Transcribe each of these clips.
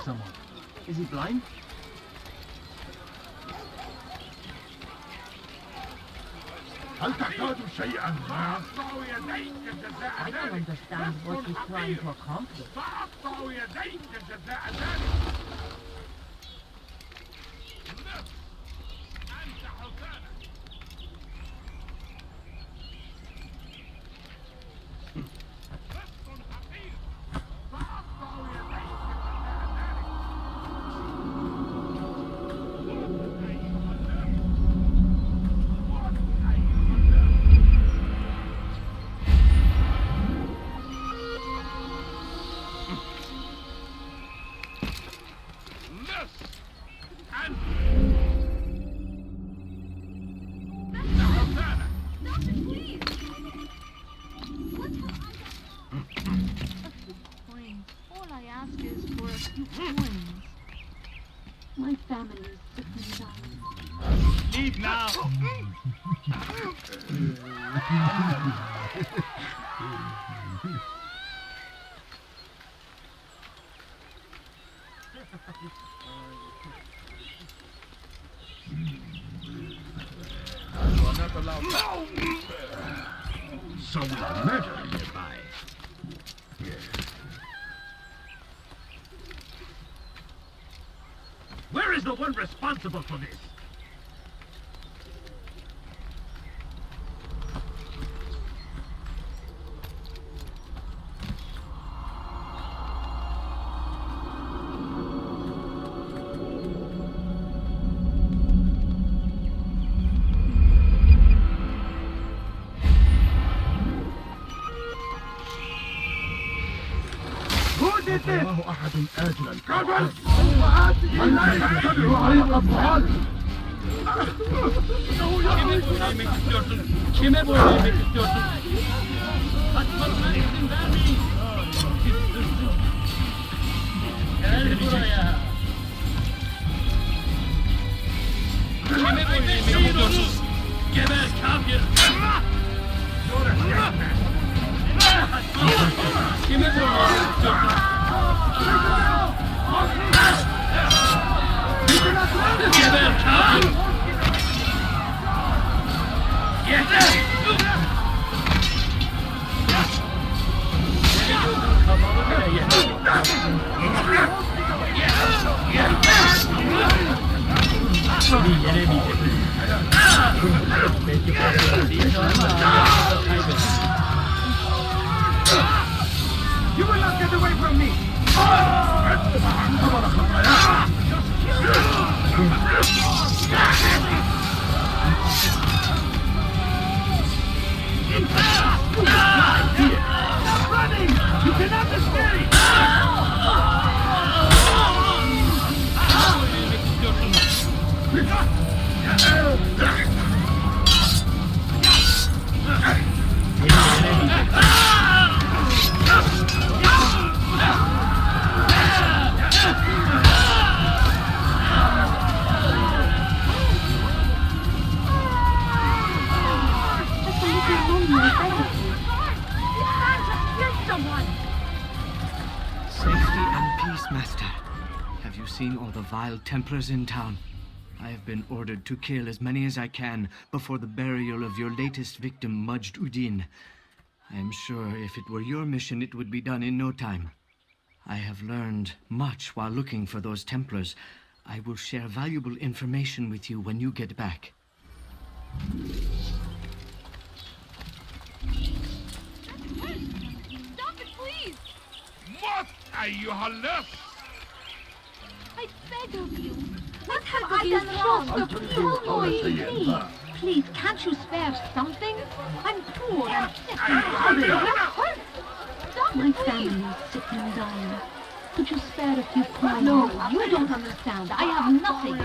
someone. Is he blind? هل تحتاج شيئا ما؟ I don't understand what he's trying to accomplish. سأقطع يديك جزاء ذلك. أنت حسانك. رفق حقير. سأقطع يديك جزاء ذلك. All I ask is for a few coins. My family is sick and dying. Leave now. You are not allowed. Someone murdered nearby. Yes. Where is the one responsible for this? الله أحد آجلا كابل وهذه لا يعتبر على الأطفال. Kime boylamak istiyorsun? Kime boylamak istiyorsun? Kaçmasına izin vermeyin. Gel buraya. Kime boylamak istiyorsun? Geber kafir. Kime boylamak istiyorsun? Geber kafir! Yeter! Kafamı nereye? Bir yere mi getirdin? Belki fazla değil ama kaybettim. You will not get away from me! Stop running! You cannot escape! Safety and peace, Master. Have you seen all the vile Templars in town? I have been ordered to kill as many as I can before the burial of your latest victim, Majd Udin. I am sure if it were your mission, it would be done in no time. I have learned much while looking for those Templars. I will share valuable information with you when you get back. Stop it, please! موت أيها اللص! I beg of you. What have I done wrong? Don't annoy me. Please, can't you spare something? I'm poor and sick and hungry. My family is sick and dying. Could you spare a few coins? No, you don't understand. I have nothing.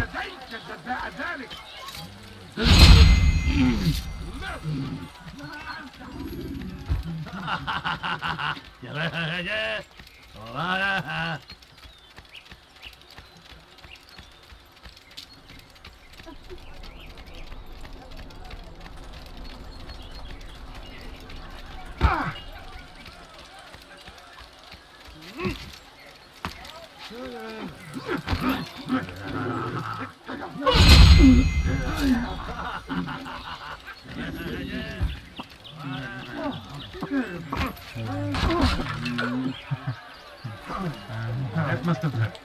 That must have hurt.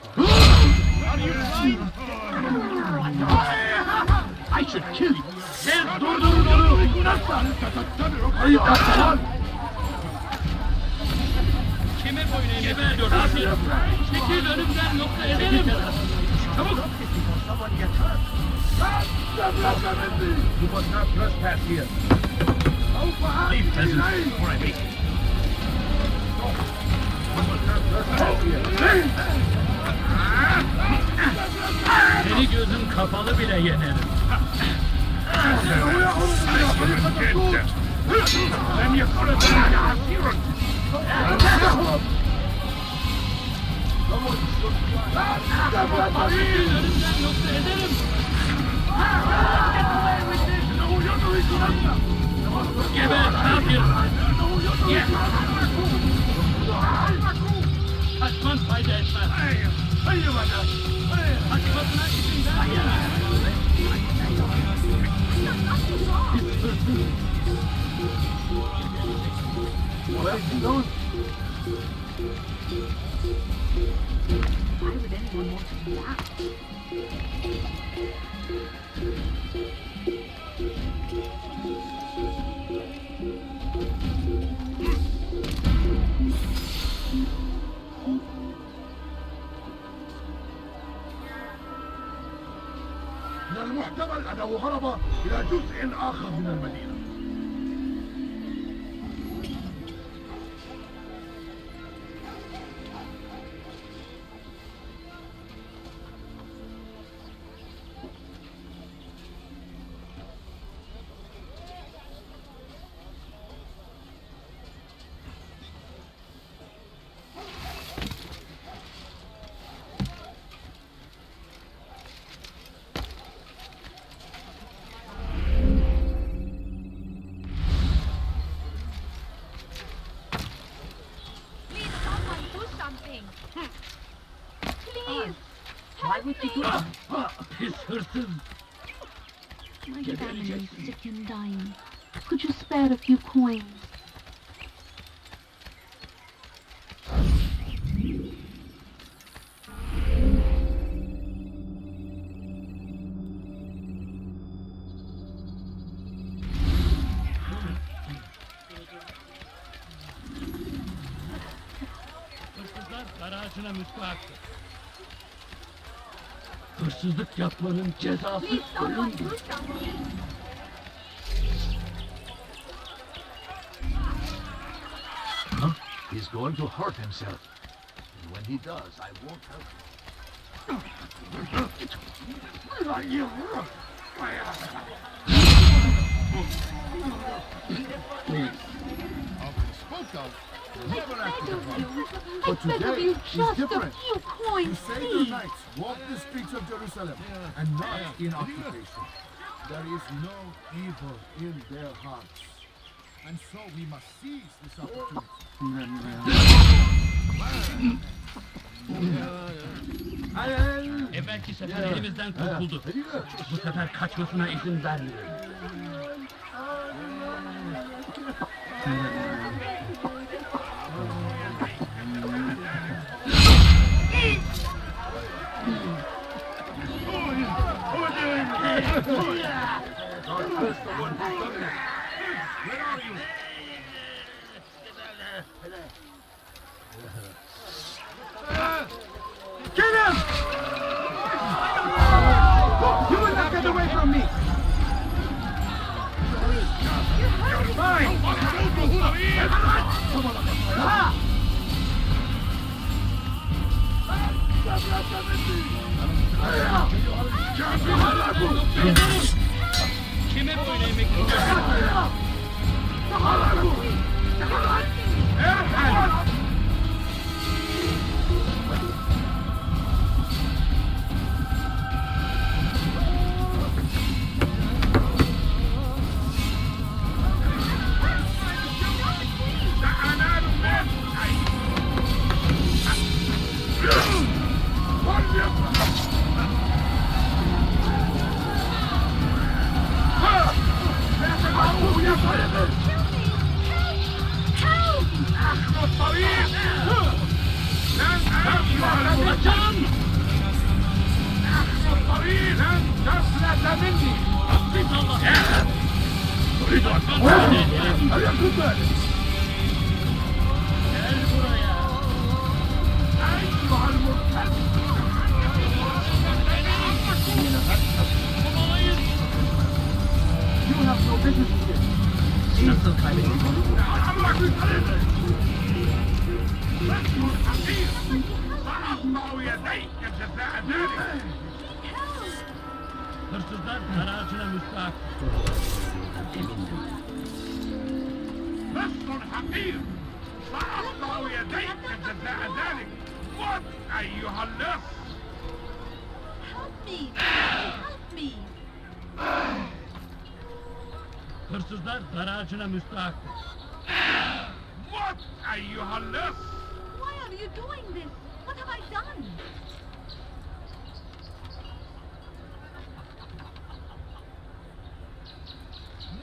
I should kill you. Gel durdurun onu. Kime boyun geber diyor. Çekil önümden yoksa ederim. Çabuk. You must not trespass here. Leave peasants before I make it. Seni gözüm kapalı bile yenerim. Let me put it down. Çekil önümden yoksa ederim. Geber kafir. Kaçman fayda etmez. Kaçmasına izin verme. Why would anyone want to do that? من المحتمل أنه هرب إلى جزء آخر من المدينة. Please, someone do something. Please, Why would you do that? Pis hırsız. my family is sick and dying. Could you spare a few coins? Hırsızlar dar ağacına müstahaktır. Hırsızlık yapmanın cezası Please, someone ölümdür. do something. Huh? He's going to hurt himself. And when he does, I won't help spoke of, never acted upon. I But beg of today you, is just a different. few coins, Crusader please. knights walk the streets of Jerusalem and not in occupation. There is no evil in their hearts. And so we must seize this opportunity. Evvelki sefer elimizden kurtuldu. Bu sefer kaçmasına izin vermiyorum. Get him! You will not get away from me! Kime boyun eğmek istiyorsun? Allah. Ayaküstü. Gel buraya. Kovalayın. You have no business here. Nasıl kaybedildi? Hırsızlar dar ağacına müstahak. لص حقير سأقطع يديك جزاء ذلك موت أيها اللص Help me! Help me! Hırsızlar dar ağacına müstahaktır. موت أيها اللص Why are you doing this? What have I done?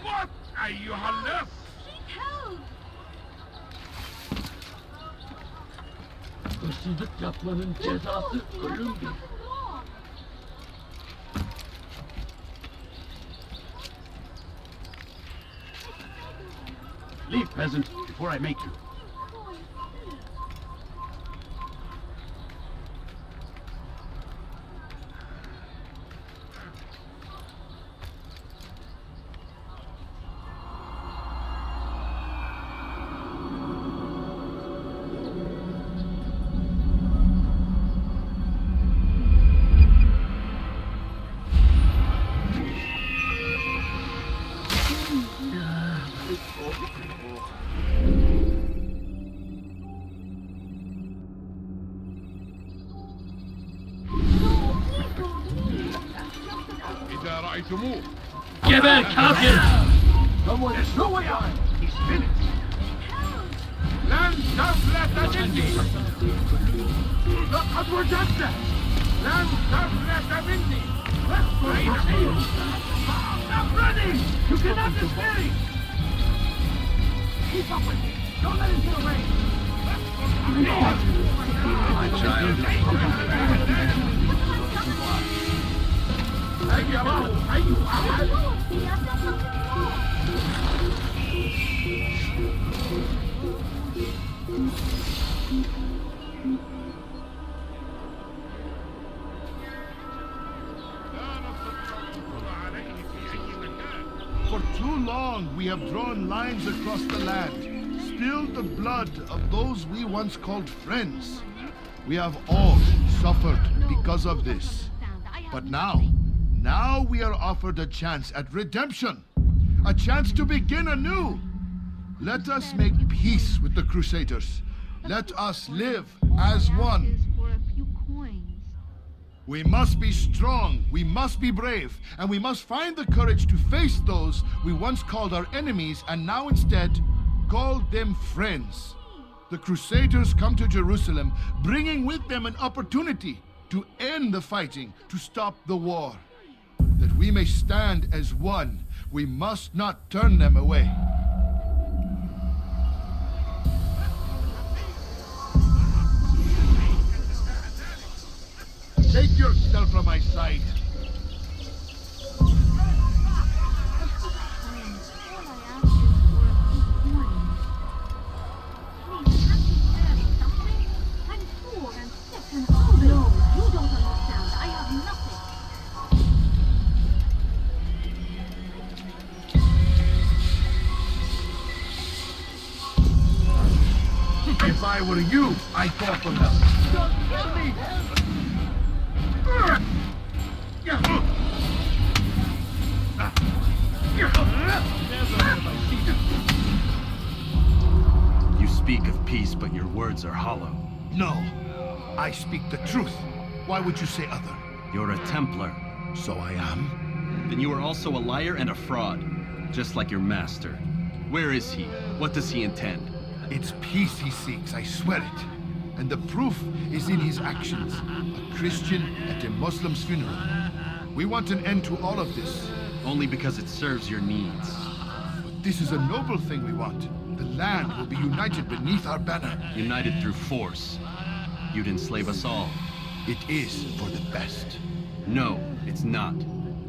موت أيها اللص Please help! Hırsızlık yapmanın cezası ölümdür. Nothing wrong. Leave, peasant, before I make you. إذا رأيتموه Geber kafir! There's no way out. He's finished. لن تفلت مني لقد وجدته. لن تفلت مني أين هي؟ Not ready. You cannot escape. Keep up with me. Don't let him get away. My child. أيوه. Let go of me! I've done nothing wrong! لا نستطيع الحصول عليه في أي مكان For too long we have drawn lines across the land, spilled the blood of those we once called friends. We have all suffered because of this. But now we are offered a chance at redemption, a chance to begin anew. Let us make peace with the Crusaders. Let us live as one. For a few coins. We must be strong, we must be brave, and we must find the courage to face those we once called our enemies and now instead call them friends. The Crusaders come to Jerusalem, bringing with them an opportunity to end the fighting, to stop the war. That we may stand as one, we must not turn them away. Take yourself from my side. All I ask is for a few coins. Please, can't you spare me something? I'm poor and sick and all no, you don't understand. I have nothing. If I were you, I'd go for them. Don't kill me! You speak of peace, but your words are hollow. No, I speak the truth. Why would you say other? You're a Templar. So I am. Then you are also a liar and a fraud, just like your master. Where is he? What does he intend? It's peace he seeks, I swear it. And the proof is in his actions. A Christian at a Muslim's funeral. We want an end to all of this. Only because it serves your needs. But this is a noble thing we want. The land will be united beneath our banner. United through force. You'd enslave us all. It is for the best. No, it's not.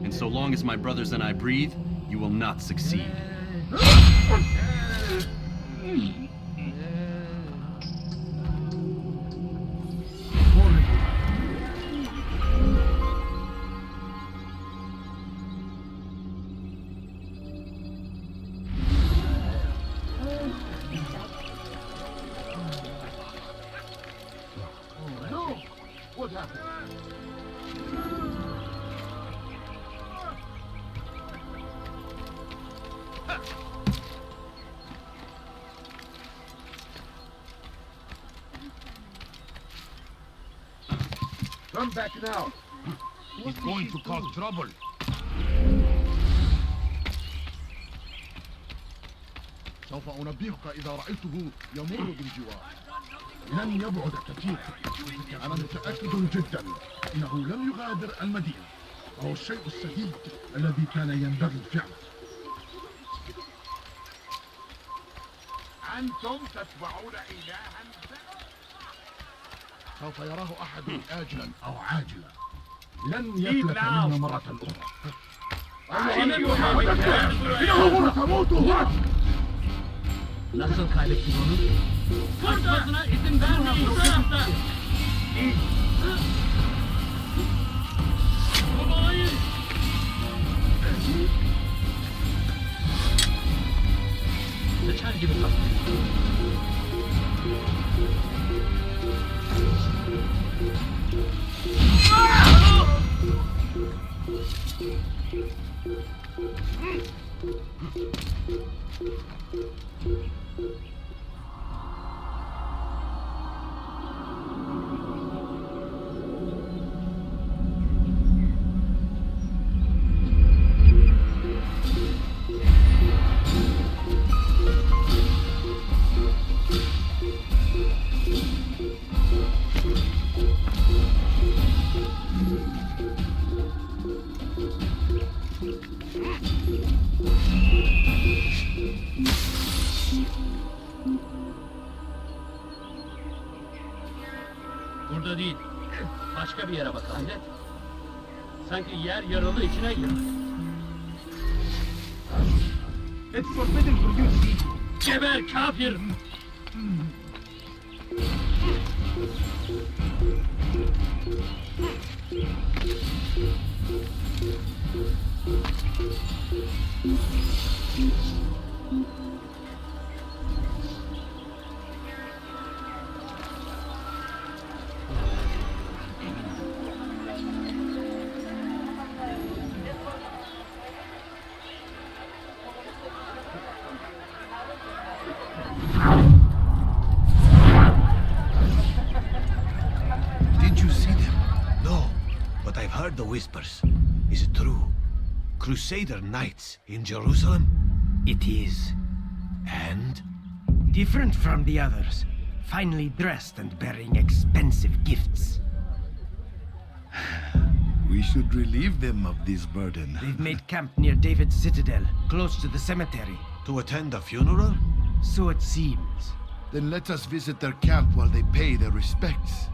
And so long as my brothers and I breathe, you will not succeed. No! What happened? Come back now. He's going to cause trouble. سوف أنبهك إذا رأيته يمر بالجوار. لن يبعد كثيرا. أنا متأكد جدا إنه لم يغادر المدينة. وهو الشيء السديد الذي كان ينبغي فعله. أنتم تتبعون إلها سوف يراه أحد آجلا أو عاجلا. لن يفلت منا مرة أخرى. إنه تموت هناك. Nasıl kaybettin onu? Kaçmasına izin vermeyin. Bu tarafta. Kovalayın. Sıçar gibi kalktı. Burada değil. Başka bir yere bakalım. Ne? Sanki yer yaralı içine girdi. It's forbidden for you to eat. Geber kafir! Did you see them? No, but I've heard the whispers. Is it true? Crusader knights in Jerusalem? It is. And? Different from the others. Finely dressed and bearing expensive gifts. We should relieve them of this burden. They've made camp near David's citadel, close to the cemetery. To attend a funeral? So it seems. Then let us visit their camp while they pay their respects.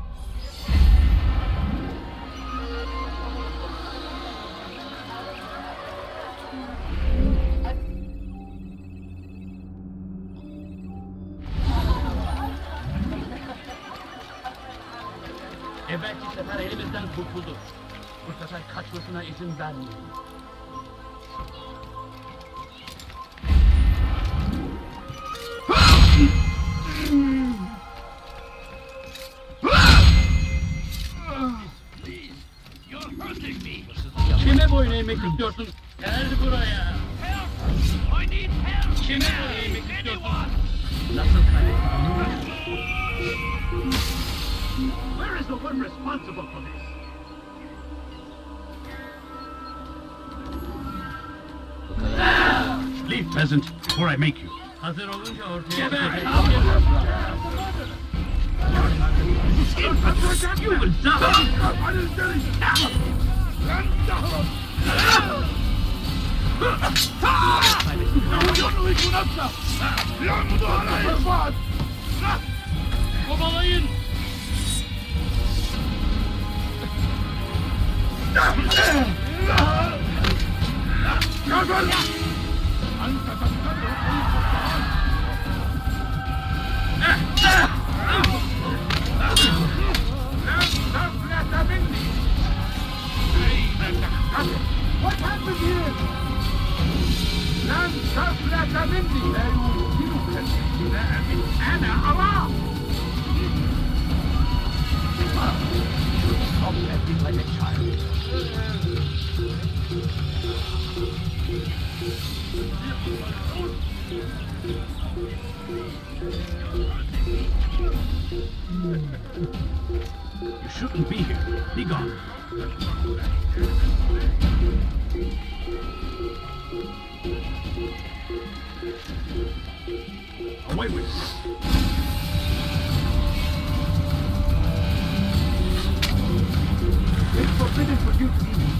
Evvelki sefer elimizden kurtuldu. Bu sefer kaçmasına izin vermeyin. Kime boyun eğmek istiyorsun? Gel buraya. Kime boyun eğmek istiyorsun? Nasıl kaybettin? Where is the one responsible for this? Leave, peasant, before I make you. Hazır olunca ortaya You will Kovalayın! You shouldn't be here. Be gone. Away with you. It's forbidden for you to eat.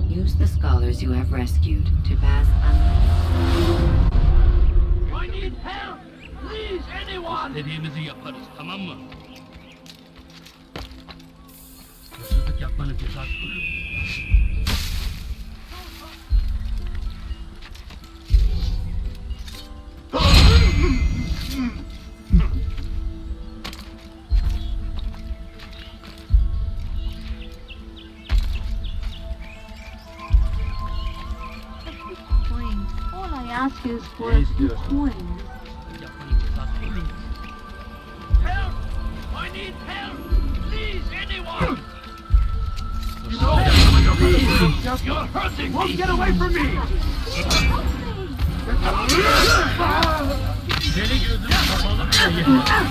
Use the scholars you have rescued to pass I need help! Please, anyone! Dediğimizi yaparız, tamam mı? Hırsızlık yapmanın cezası ölüm. Coins. All I ask is for a few coins. Yapmanın cezası ölüm. Help! I need help! Please, anyone! You're hurting me! Get away from me! Deli gözüm kapalı bile yeter.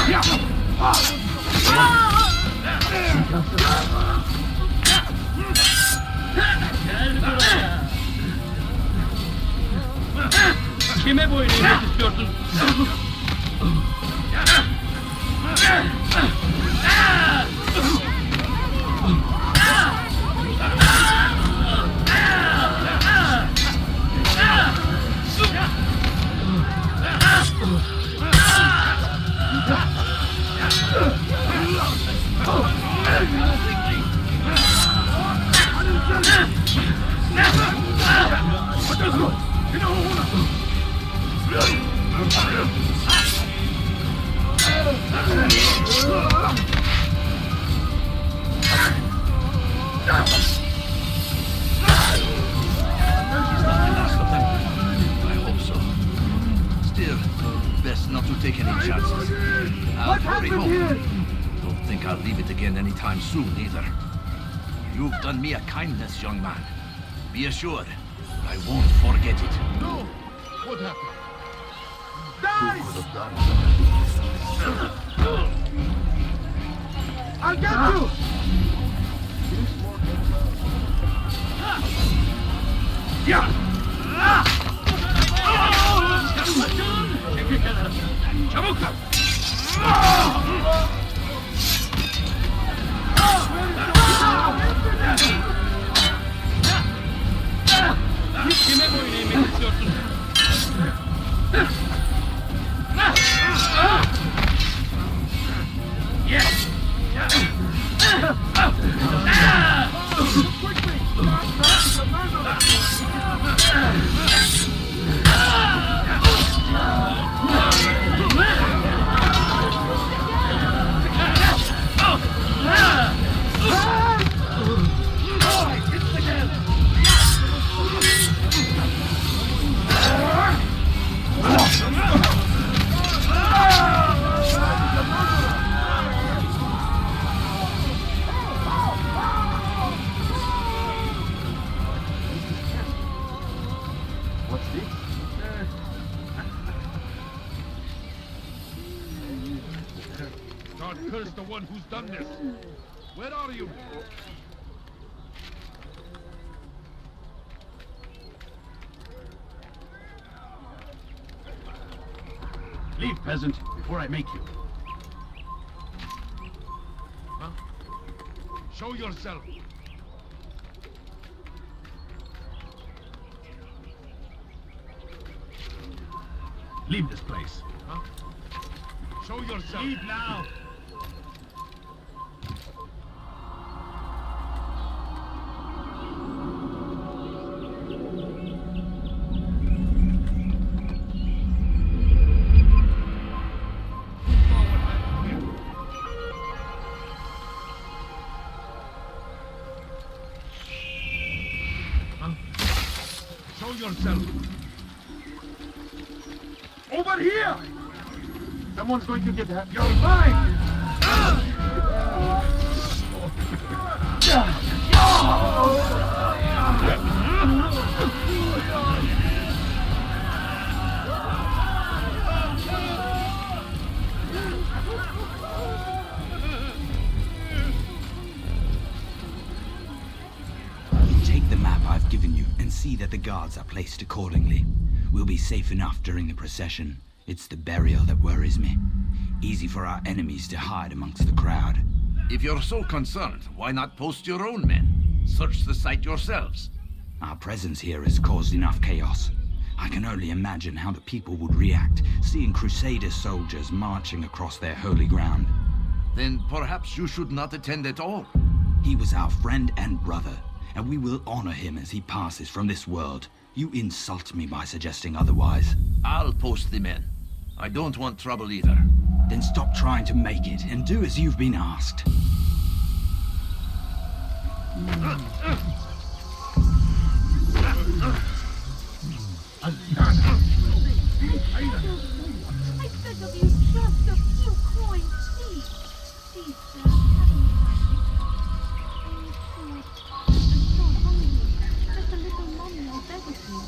Gel buraya. Kime boyun eğmek istiyorsun? I hope so. Still, best not to take any chances. I'll hurry home. Don't think I'll leave it again anytime soon, either. You've done me a kindness, young man. Be assured, I won't forget it. No! What happened? Die! Who could have done I'll get you! Çabuk! Kime boyun eğmek istiyorsun? Yes! God curse the one who's done this. Where are you? Leave, peasant, before I make you. Huh? Show yourself. Leave this place. Huh? Show yourself. Leave now. Show yourself. Over here! Someone's going to get that. You're mine! Take the map I've given you and see that the guards are placed accordingly. We'll be safe enough during the procession. It's the burial that worries me. Easy for our enemies to hide amongst the crowd. If you're so concerned, why not post your own men? Search the site yourselves. Our presence here has caused enough chaos. I can only imagine how the people would react, seeing Crusader soldiers marching across their holy ground. Then perhaps you should not attend at all. He was our friend and brother, and we will honor him as he passes from this world. You insult me by suggesting otherwise. I'll post the men. I don't want trouble either. Then stop trying to make it and do as you've been asked. I beg of you, just a few coins, please. Please, sir, have me. I'm so hungry. Just a little money, I beg of you.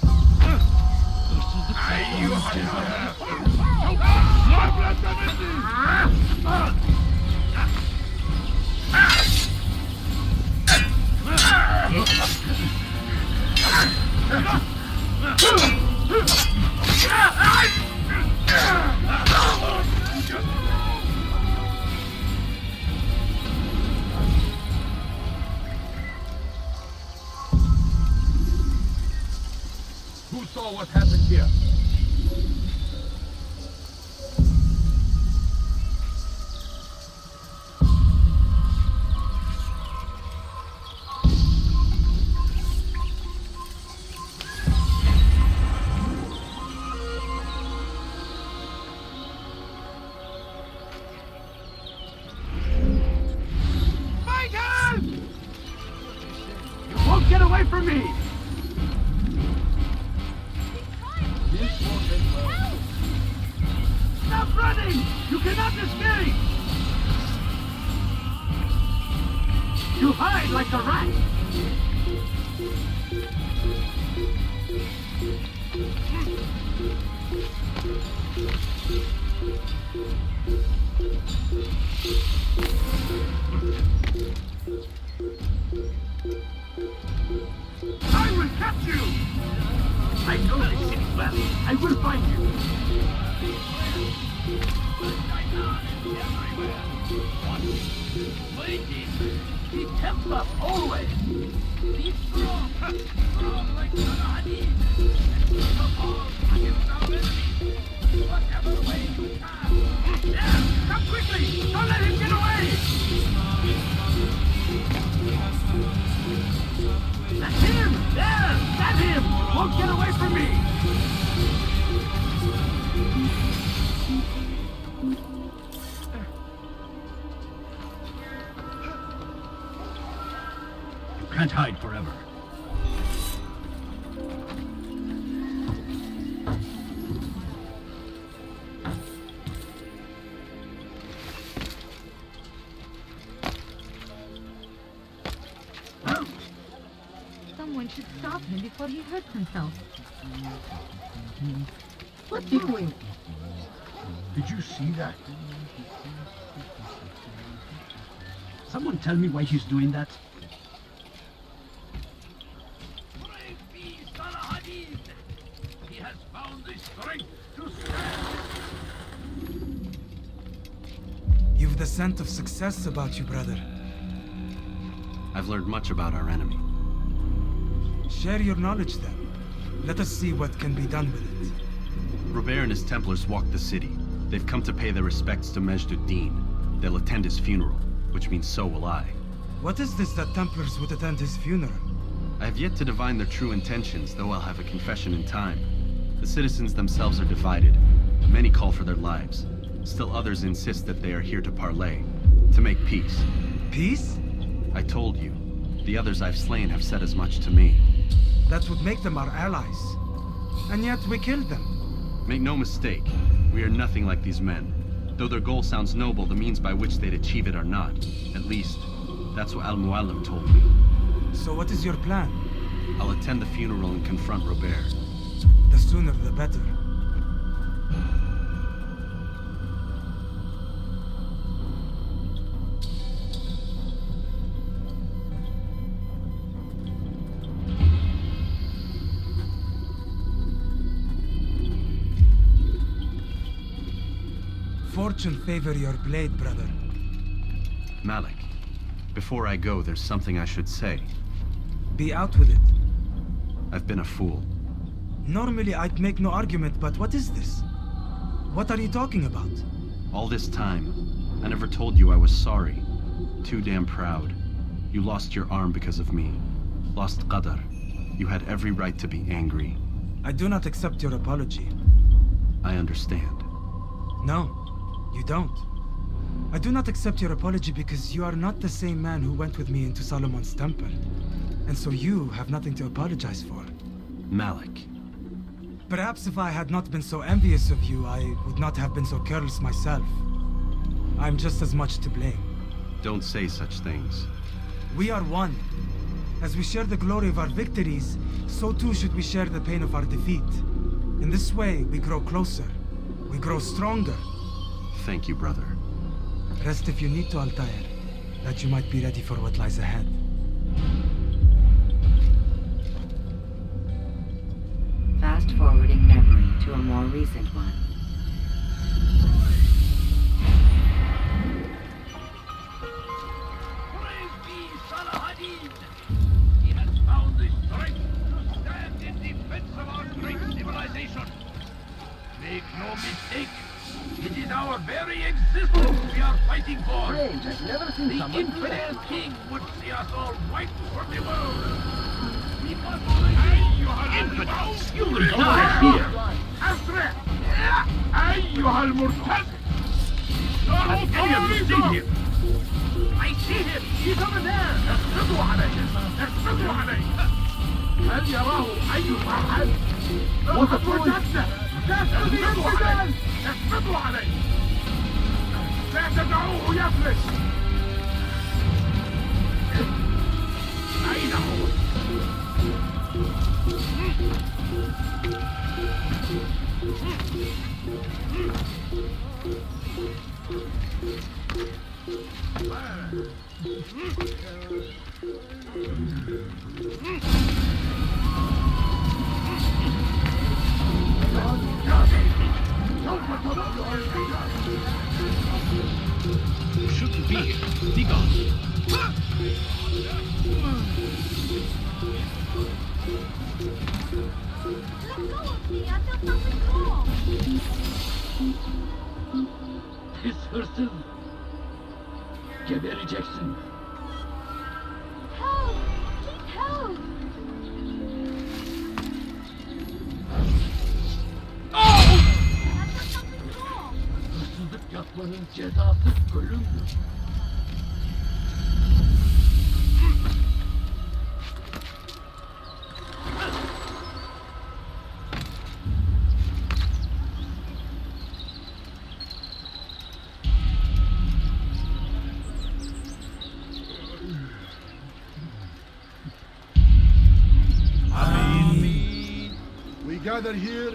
Who saw what happened here? Michael! You won't get away from me! Stop running! You cannot escape! You hide like a rat! I will catch you! I know this city well. I will find you. Be Templar always. Be strong. Strong like Saladin. Come on, against our enemies. Whatever way you can. There, come quickly. Don't let him get away. That's him. There, that's him. Won't get away from me. Can't hide forever. Someone should stop him before he hurts himself. What's he doing? Did you see that? Someone tell me why he's doing that? Brave be Saladin. He has found the strength to stand. You've the scent of success about you, brother. I've learned much about our enemy. Share your knowledge then. Let us see what can be done with it. Robert and his Templars walked the city. They've come to pay their respects to Majd-ud-Din. They'll attend his funeral, which means so will I. What is this that Templars would attend his funeral? I have yet to divine their true intentions, though I'll have a confession in time. The citizens themselves are divided. Many call for their lives. Still others insist that they are here to parley, to make peace. Peace? I told you. The others I've slain have said as much to me. That would make them our allies. And yet we killed them. Make no mistake, we are nothing like these men. Though their goal sounds noble, the means by which they'd achieve it are not. At least, that's what Al-Mualim told me. So what is your plan? I'll attend the funeral and confront Robert. The sooner the better. Fortune favor your blade, brother. Malik, before I go, there's something I should say. Be out with it. I've been a fool. Normally I'd make no argument, but what is this? What are you talking about? All this time, I never told you I was sorry. Too damn proud. You lost your arm because of me. Lost Qadar. You had every right to be angry. I do not accept your apology. I understand. No, you don't. I do not accept your apology because you are not the same man who went with me into Solomon's temple. And so you have nothing to apologize for. Malik. Perhaps if I had not been so envious of you, I would not have been so careless myself. I'm just as much to blame. Don't say such things. We are one. As we share the glory of our victories, so too should we share the pain of our defeat. In this way, we grow closer. We grow stronger. Thank you, brother. Rest if you need to, Altair, that you might be ready for what lies ahead. Fast-forwarding memory to a more recent one. Praise be Salahadin! He has found the strength to stand in defense of our great civilization. Make no mistake, it is our very existence we are fighting for. The infidel king would see us all wiped from the world. We must infidels! You will die here! Asra! أيها المرتد! Have any of you seen him? I see him! He's over there! اقبضوا عليه! اقبضوا عليه! هل يراه أي أحد؟ لقد وجدته! اقبضوا عليه! اقبضوا عليه! لا تدعوه يفلت! أين هو؟ You shouldn't be here. Be gone. Let go of me, I've done nothing wrong. Pis hırsız. Gebereceksin. Help! Please help! I've done nothing wrong. Hırsızlık yapmanın cezası ölümdür. We gather here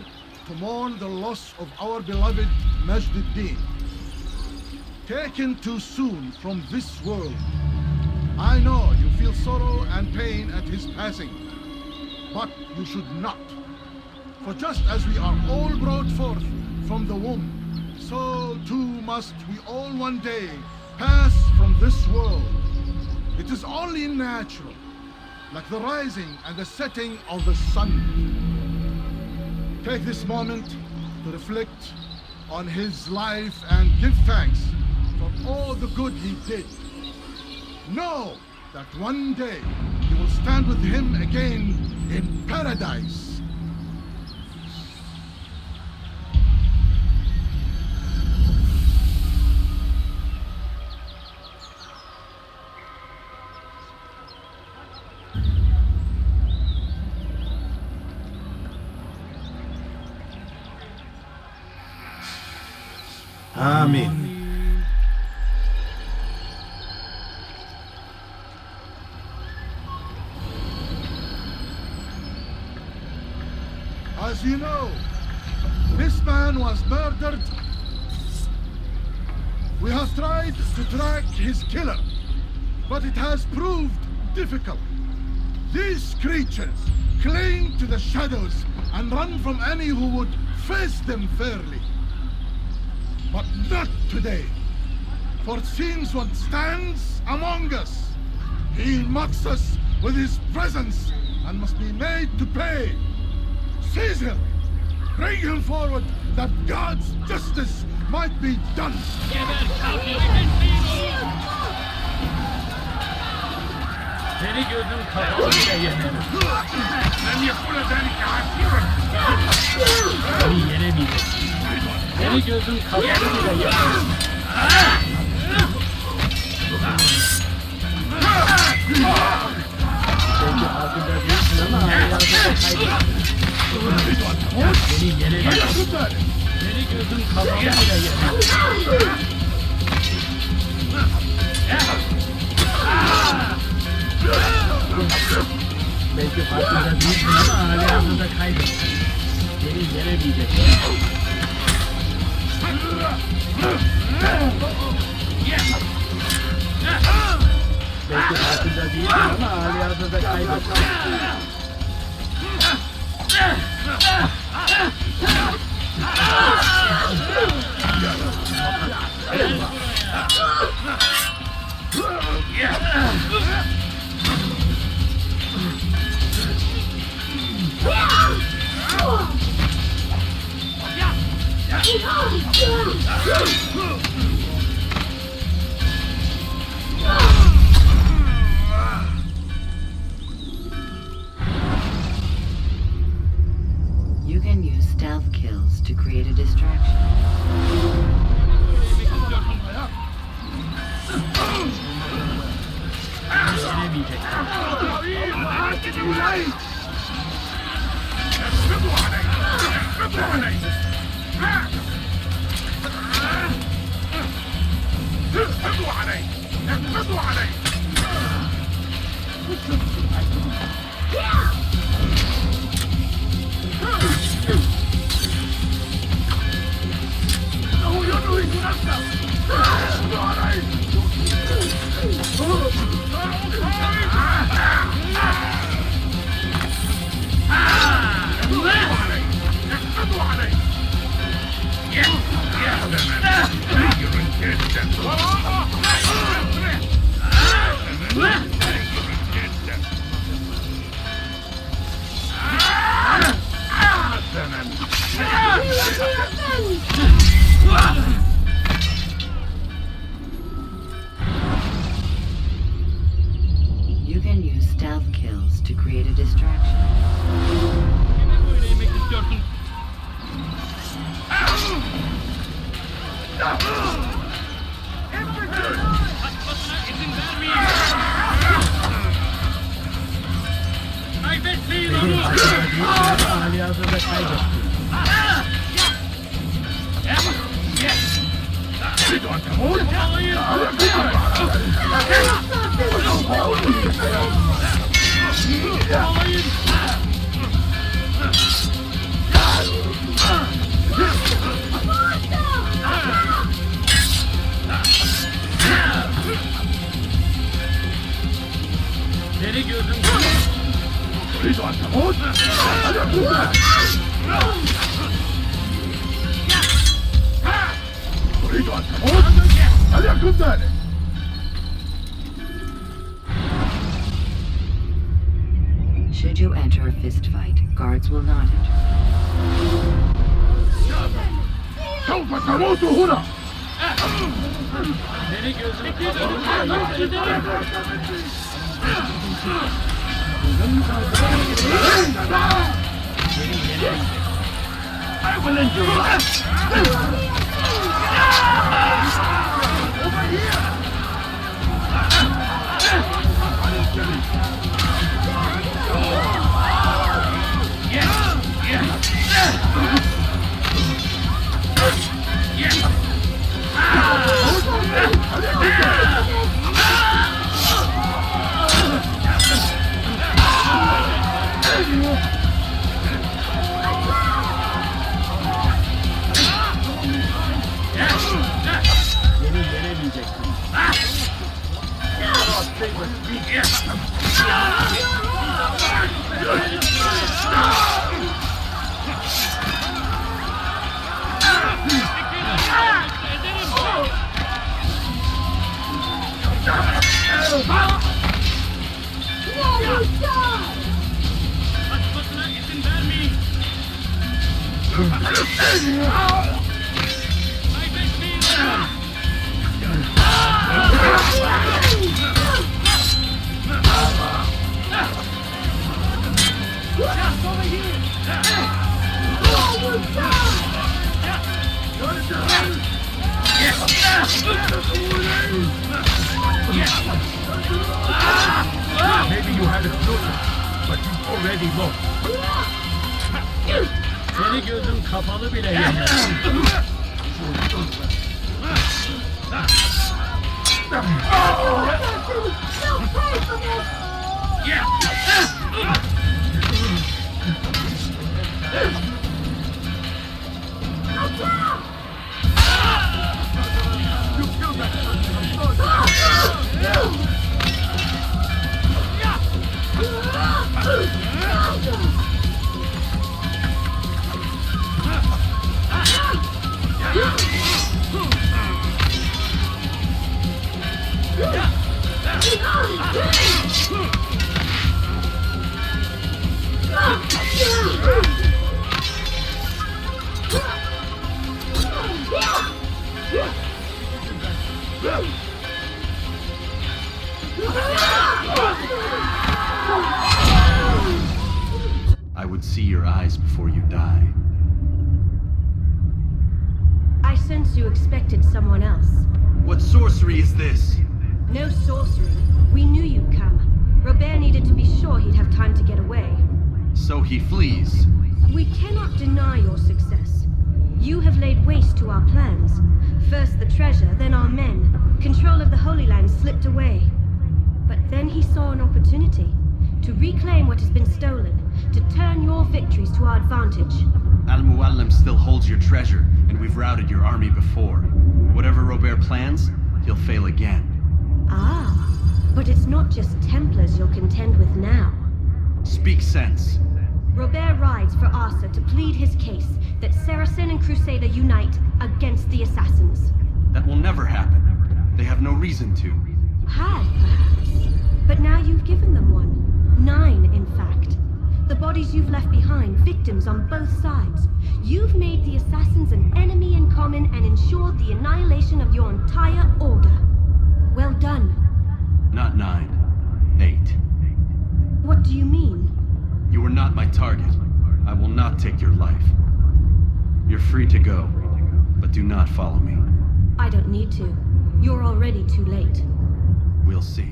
to mourn the loss of our beloved Majd-ud-Din. Taken too soon from this world. I know you feel sorrow and pain at his passing, but you should not. For just as we are all brought forth from the womb, so too must we all one day pass from this world. It is only natural, like the rising and the setting of the sun. Take this moment to reflect on his life and give thanks for all the good he did. Know that one day you will stand with him again in paradise. Amen. As you know, this man was murdered. We have tried to track his killer, but it has proved difficult. These creatures cling to the shadows and run from any who would face them fairly. But not today, for it seems one stands among us. He mocks us with his presence and must be made to pay. Seize him! Bring him forward that God's justice might be done! Seni gözüm kapalı bile yenemem. Seni yenemeyeceksin. Seni gözüm kapalı bile yenemem. Belki farkında değilsin ama hayatında kaybettin. Seni yenemeyeceksin. Seni gözüm kapalı bile yenemem. Belki farkında değilsin ama hayatında kaybettin. Seni yenemeyeceksin. Belki farkında değilsin ama halihazırda kaybettin. You can use stealth kills to create a distraction. You can use stealth kills to create a distraction. Halihazırda kaybettin. Seni gözüm Should you enter a fist fight, guards will not enter. سوف تموت هنا. Beni gözüm I will end your life. Over here. Beni yenemeyeceksin. Kaçmasına izin vermeyin. Kaybetmeyin. Just over here. Maybe you haven't noticed, but you've already lost. Seni gözüm kapalı bile yener. I would see your eyes before you die. I sense you expected someone else. What sorcery is this? No sorcery. We knew you'd come. Robert needed to be sure he'd have time to get away. So he flees. We cannot deny your success. You have laid waste to our plans. First the treasure, then our men. Control of the Holy Land slipped away. But then he saw an opportunity to reclaim what has been stolen, to turn your victories to our advantage. Al-Muallim still holds your treasure, and we've routed your army before. Whatever Robert plans, he'll fail again. Ah, but it's not just Templars you'll contend with now. Speak sense. Robert rides for Arthur to plead his case that Saracen and Crusader unite against the assassins. That will never happen. They have no reason to. Had, perhaps. But now you've given them one. 9, in fact. The bodies you've left behind, victims on both sides. You've made the assassins an enemy in common and ensured the annihilation of your entire order. Well done. Not 9. 8. What do you mean? You are not my target. I will not take your life. You're free to go, but do not follow me. I don't need to. You're already too late. We'll see.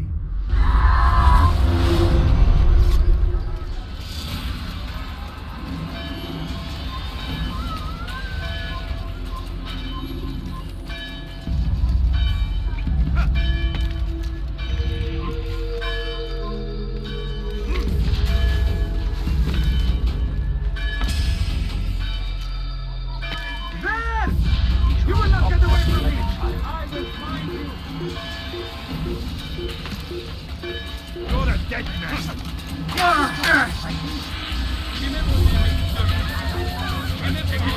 There! You will not get away from me! I will find you! You're a dead man! Kime bu demek istiyorsun? Kime peki?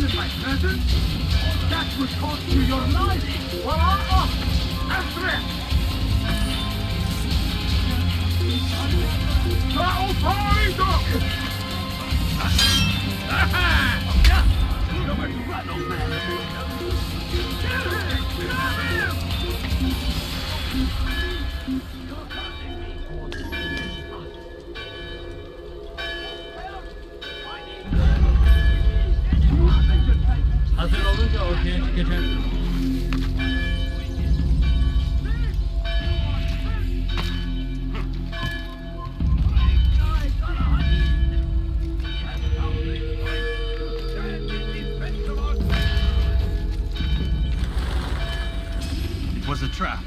in my presence? That would cost you your life! Voila! After Nowhere to run, old man! Hazır olunca ortaya çıkacak. It was a trap.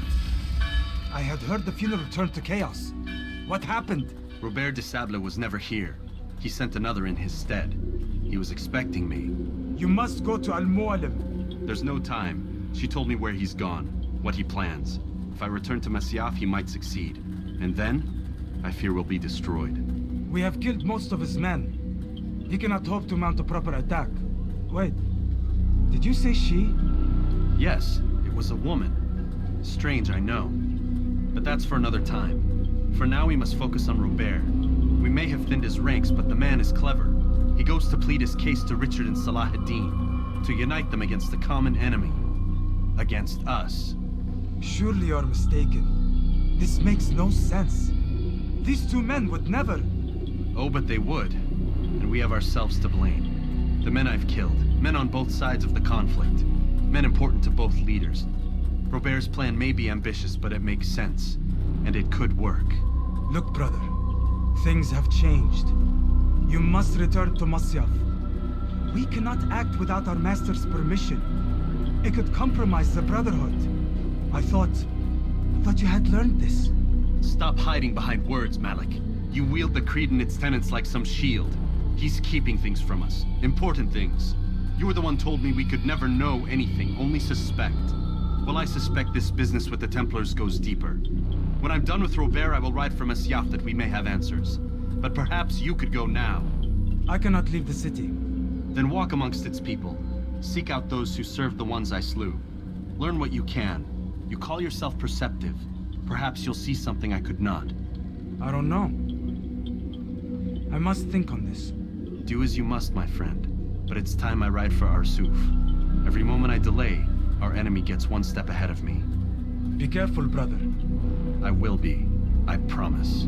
I had heard the funeral turned to chaos. What happened? Robert de Sable was never here. He sent another in his stead. He was expecting me. You must go to Al-Mualim. There's no time. She told me where he's gone, what he plans. If I return to Masyaf, he might succeed. And then, I fear we'll be destroyed. We have killed most of his men. He cannot hope to mount a proper attack. Wait, did you say she? Yes, it was a woman. Strange, I know. But that's for another time. For now, we must focus on Robert. We may have thinned his ranks, but the man is clever. He goes to plead his case to Richard and Salah ad-Din, to unite them against the common enemy. Against us. Surely you're mistaken. This makes no sense. These two men would never... Oh, but they would. And we have ourselves to blame. The men I've killed, men on both sides of the conflict, men important to both leaders. Robert's plan may be ambitious, but it makes sense. And it could work. Look, brother. Things have changed. You must return to Masyaf. We cannot act without our master's permission. It could compromise the Brotherhood. I thought you had learned this. Stop hiding behind words, Malik. You wield the creed and its tenets like some shield. He's keeping things from us. Important things. You were the one told me we could never know anything, only suspect. Well, I suspect this business with the Templars goes deeper. When I'm done with Robert, I will ride for Masyaf that we may have answers. But perhaps you could go now. I cannot leave the city. Then walk amongst its people. Seek out those who served the ones I slew. Learn what you can. You call yourself perceptive. Perhaps you'll see something I could not. I don't know. I must think on this. Do as you must, my friend. But it's time I ride for Arsuf. Every moment I delay, our enemy gets one step ahead of me. Be careful, brother. I will be. I promise.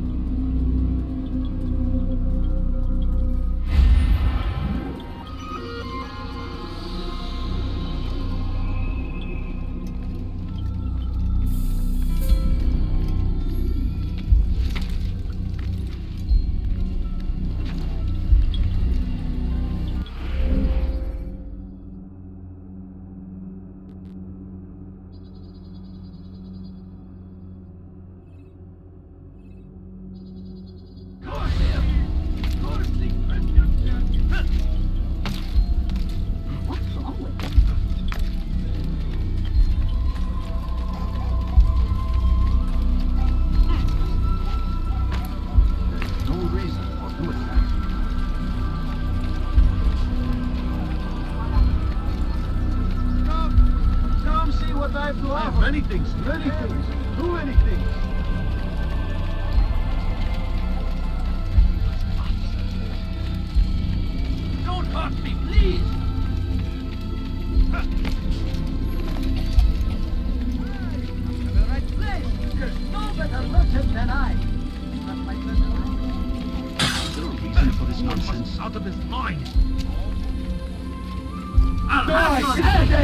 Many things, too many things. Don't hurt me, please! In the right place. There's no better merchant than I. Not my personal. No reason for this nonsense. Out of his mind. You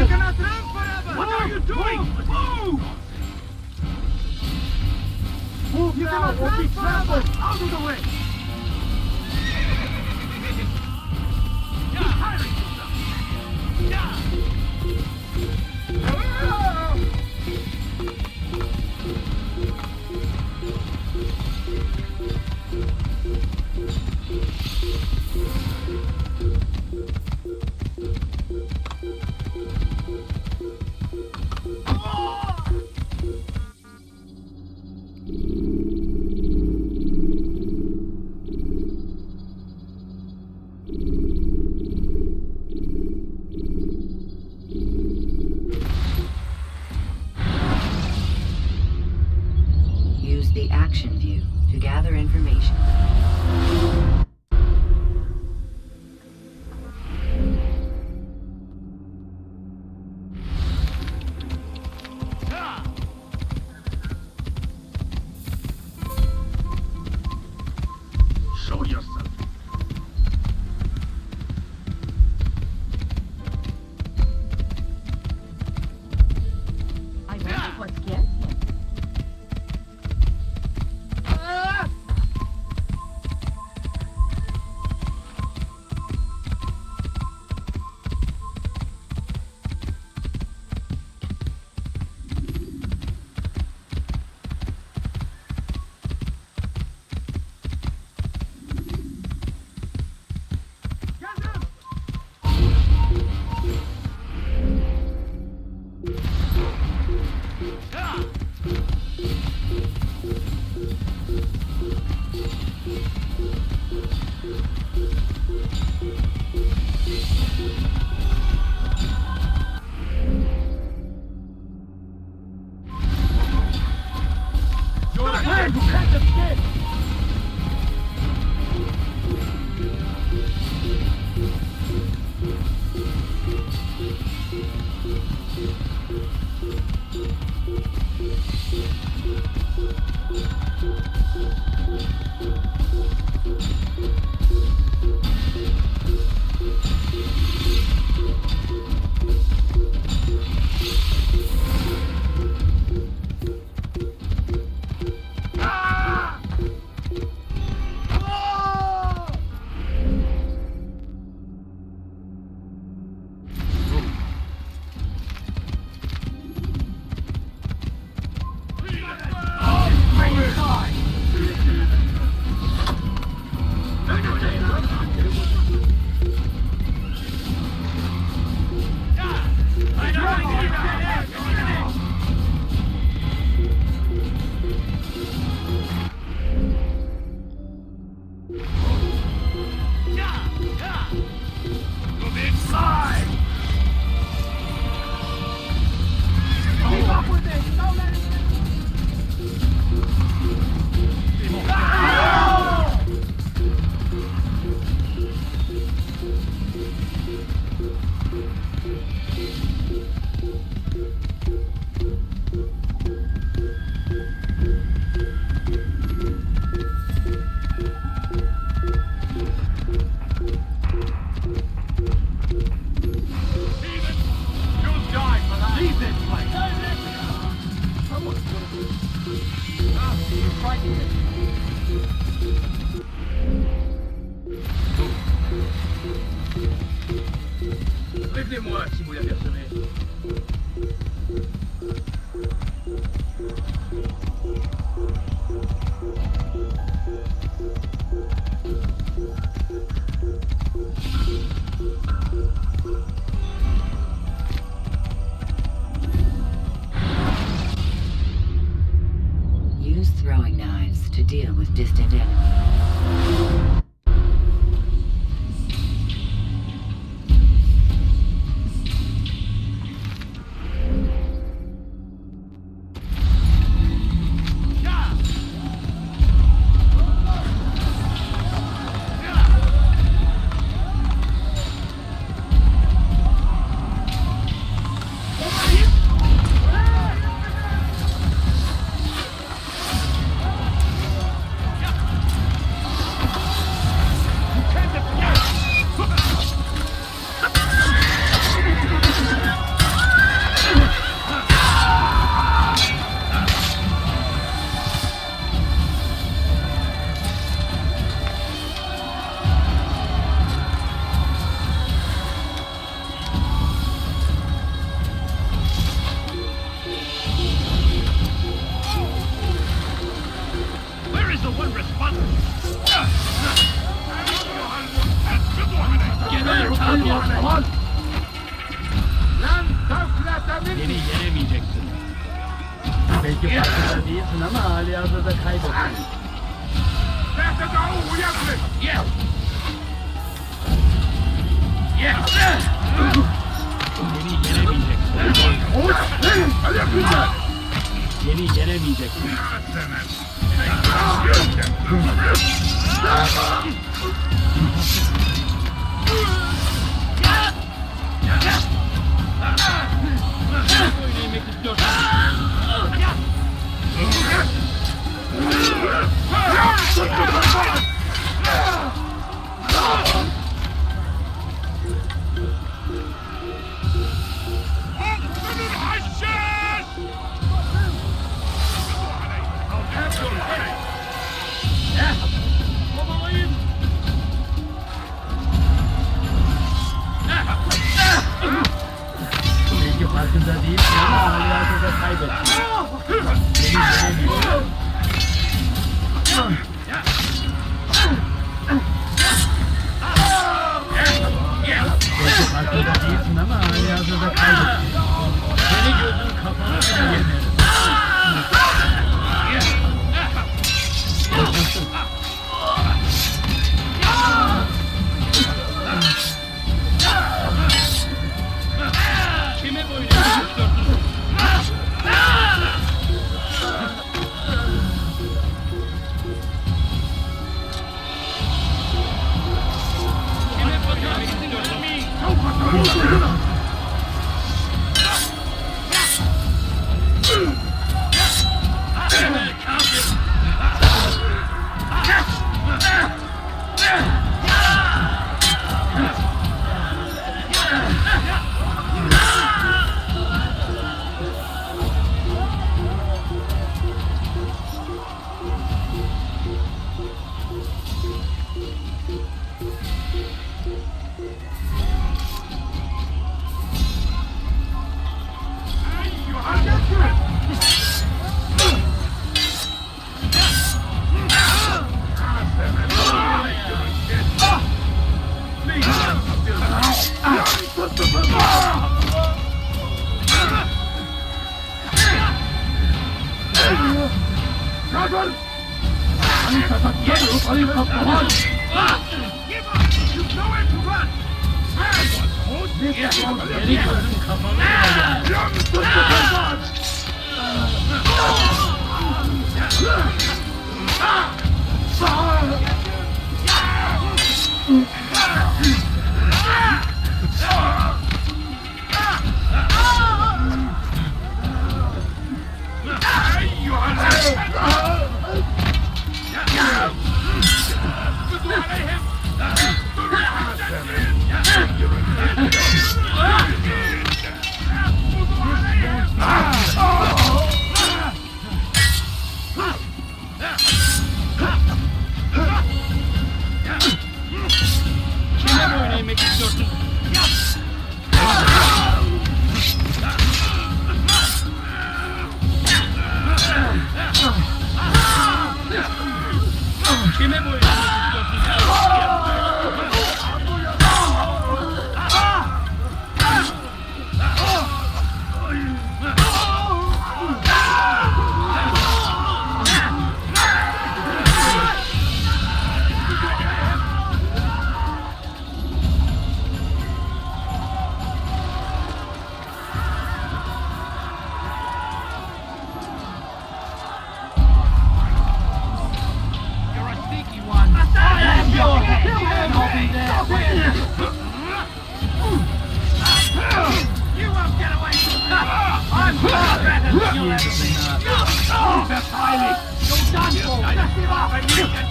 cannot run forever! What are you doing? Move! Move now, or be trampled! Out of the way! Use the action view to gather information. Show yourself. I wonder what scares him. You're the man who can't escape! Move inside! Keep up with it! Don't let it... You'll die for that! Leave this place! Someone's gonna... You're frightening me. Prévenez-moi si vous l'avez apercevez. Use throwing knives to deal with distant enemies. Where is the one responsible? Get on your tongue! Beni yenemeyeceksin. Belki farkında değilsin ama hali hazırda kaybettin. Yes! Yes! Beni yenemeyeceksin. Böyle yemek istiyorsan. Kovalayın. Belki farkında değilsin ama ameliyatı kaybettin. Beni yenemiyor. Belki farkında değilsin ama ameliyatı kaybettin. Seni gözün kapalı bile yenerim. Kime boyun eğiyorsun? Kime boyun eğiyorsun? Beni gözün kapalı Kime boyun eğmek istiyorsun? Kime boyun eğmek istiyorsun? You're a sneaky one. I am your head. I'll be there when you won't get away from me. I'm far better than you ever been. You're filing. You're done for. Just give up and you can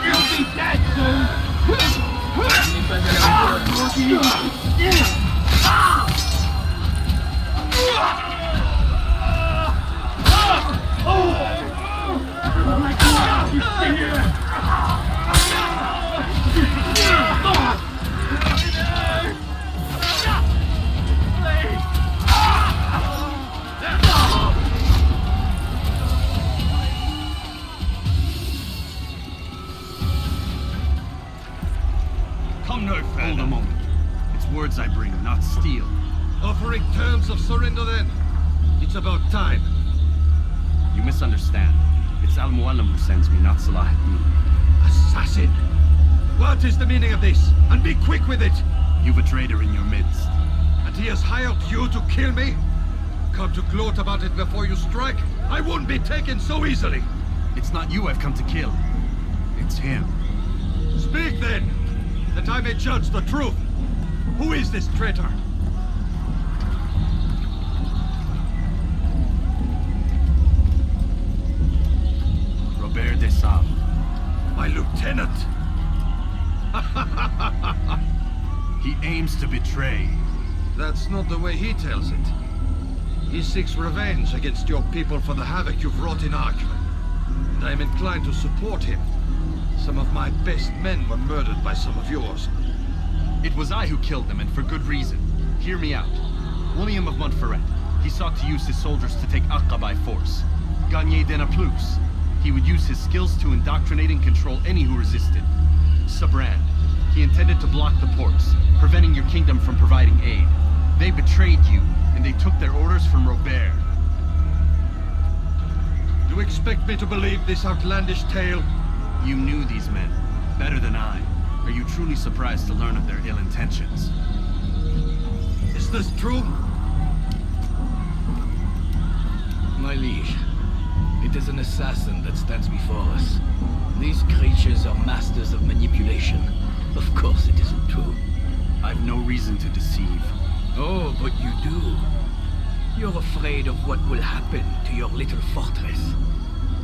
You'll be dead soon. Come no further. Hold a moment. It's words I bring, not steel. Offering terms of surrender then. It's about time. You misunderstand. It's Al-Mualim who sends me, not Salah ad-Din. Assassin! What is the meaning of this? And be quick with it! You've a traitor in your midst. And he has hired you to kill me? Come to gloat about it before you strike? I won't be taken so easily! It's not you I've come to kill. It's him. Speak then, that I may judge the truth. Who is this traitor? Robert de Sable. My lieutenant! He aims to betray. That's not the way he tells it. He seeks revenge against your people for the havoc you've wrought in Acre. And I am inclined to support him. Some of my best men were murdered by some of yours. It was I who killed them, and for good reason. Hear me out. William of Montferrat. He sought to use his soldiers to take Acre by force. Gagné de Naplouse. He would use his skills to indoctrinate and control any who resisted. Sabrand. He intended to block the ports, preventing your kingdom from providing aid. They betrayed you, and they took their orders from Robert. Do you expect me to believe this outlandish tale? You knew these men, better than I. Are you truly surprised to learn of their ill intentions? Is this true? My liege, it is an assassin that stands before us. These creatures are masters of manipulation. Of course it isn't true. I've no reason to deceive. Oh, but you do. You're afraid of what will happen to your little fortress.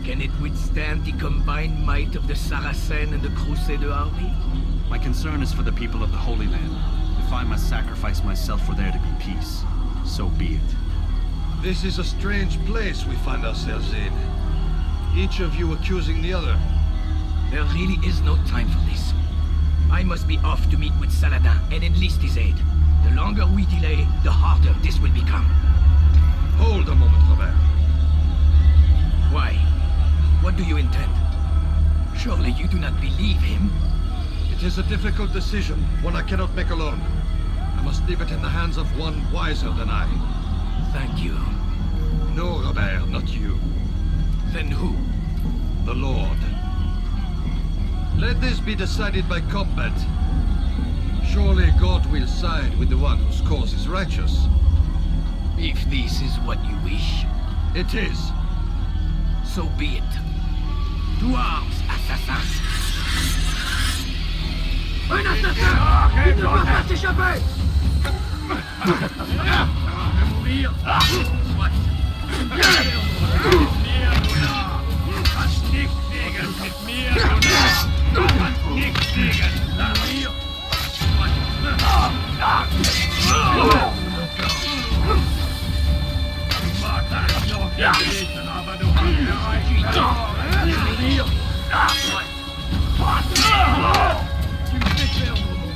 Can it withstand the combined might of the Saracen and the Crusader army? My concern is for the people of the Holy Land. If I must sacrifice myself for there to be peace, so be it. This is a strange place we find ourselves in. Each of you accusing the other. There really is no time for this. I must be off to meet with Saladin and enlist his aid. The longer we delay, the harder this will become. Hold a moment, Robert. Why? What do you intend? Surely you do not believe him? It is a difficult decision, one I cannot make alone. I must leave it in the hands of one wiser than I. Thank you. No, Robert, not you. Then who? The Lord. Let this be decided by combat. Surely God will side with the one whose cause is righteous. If this is what you wish. It is. So be it. To arms, assassin! Un assassin! Il ne peut pas s'échapper! Mourir! Soit! Kannst nichts gegen mit mir, Jonas! Du kannst nichts gegen! Mourir! Du magst es noch gewesen, aber du hast erreicht verloren! Mourir! Tu me fais perdre mon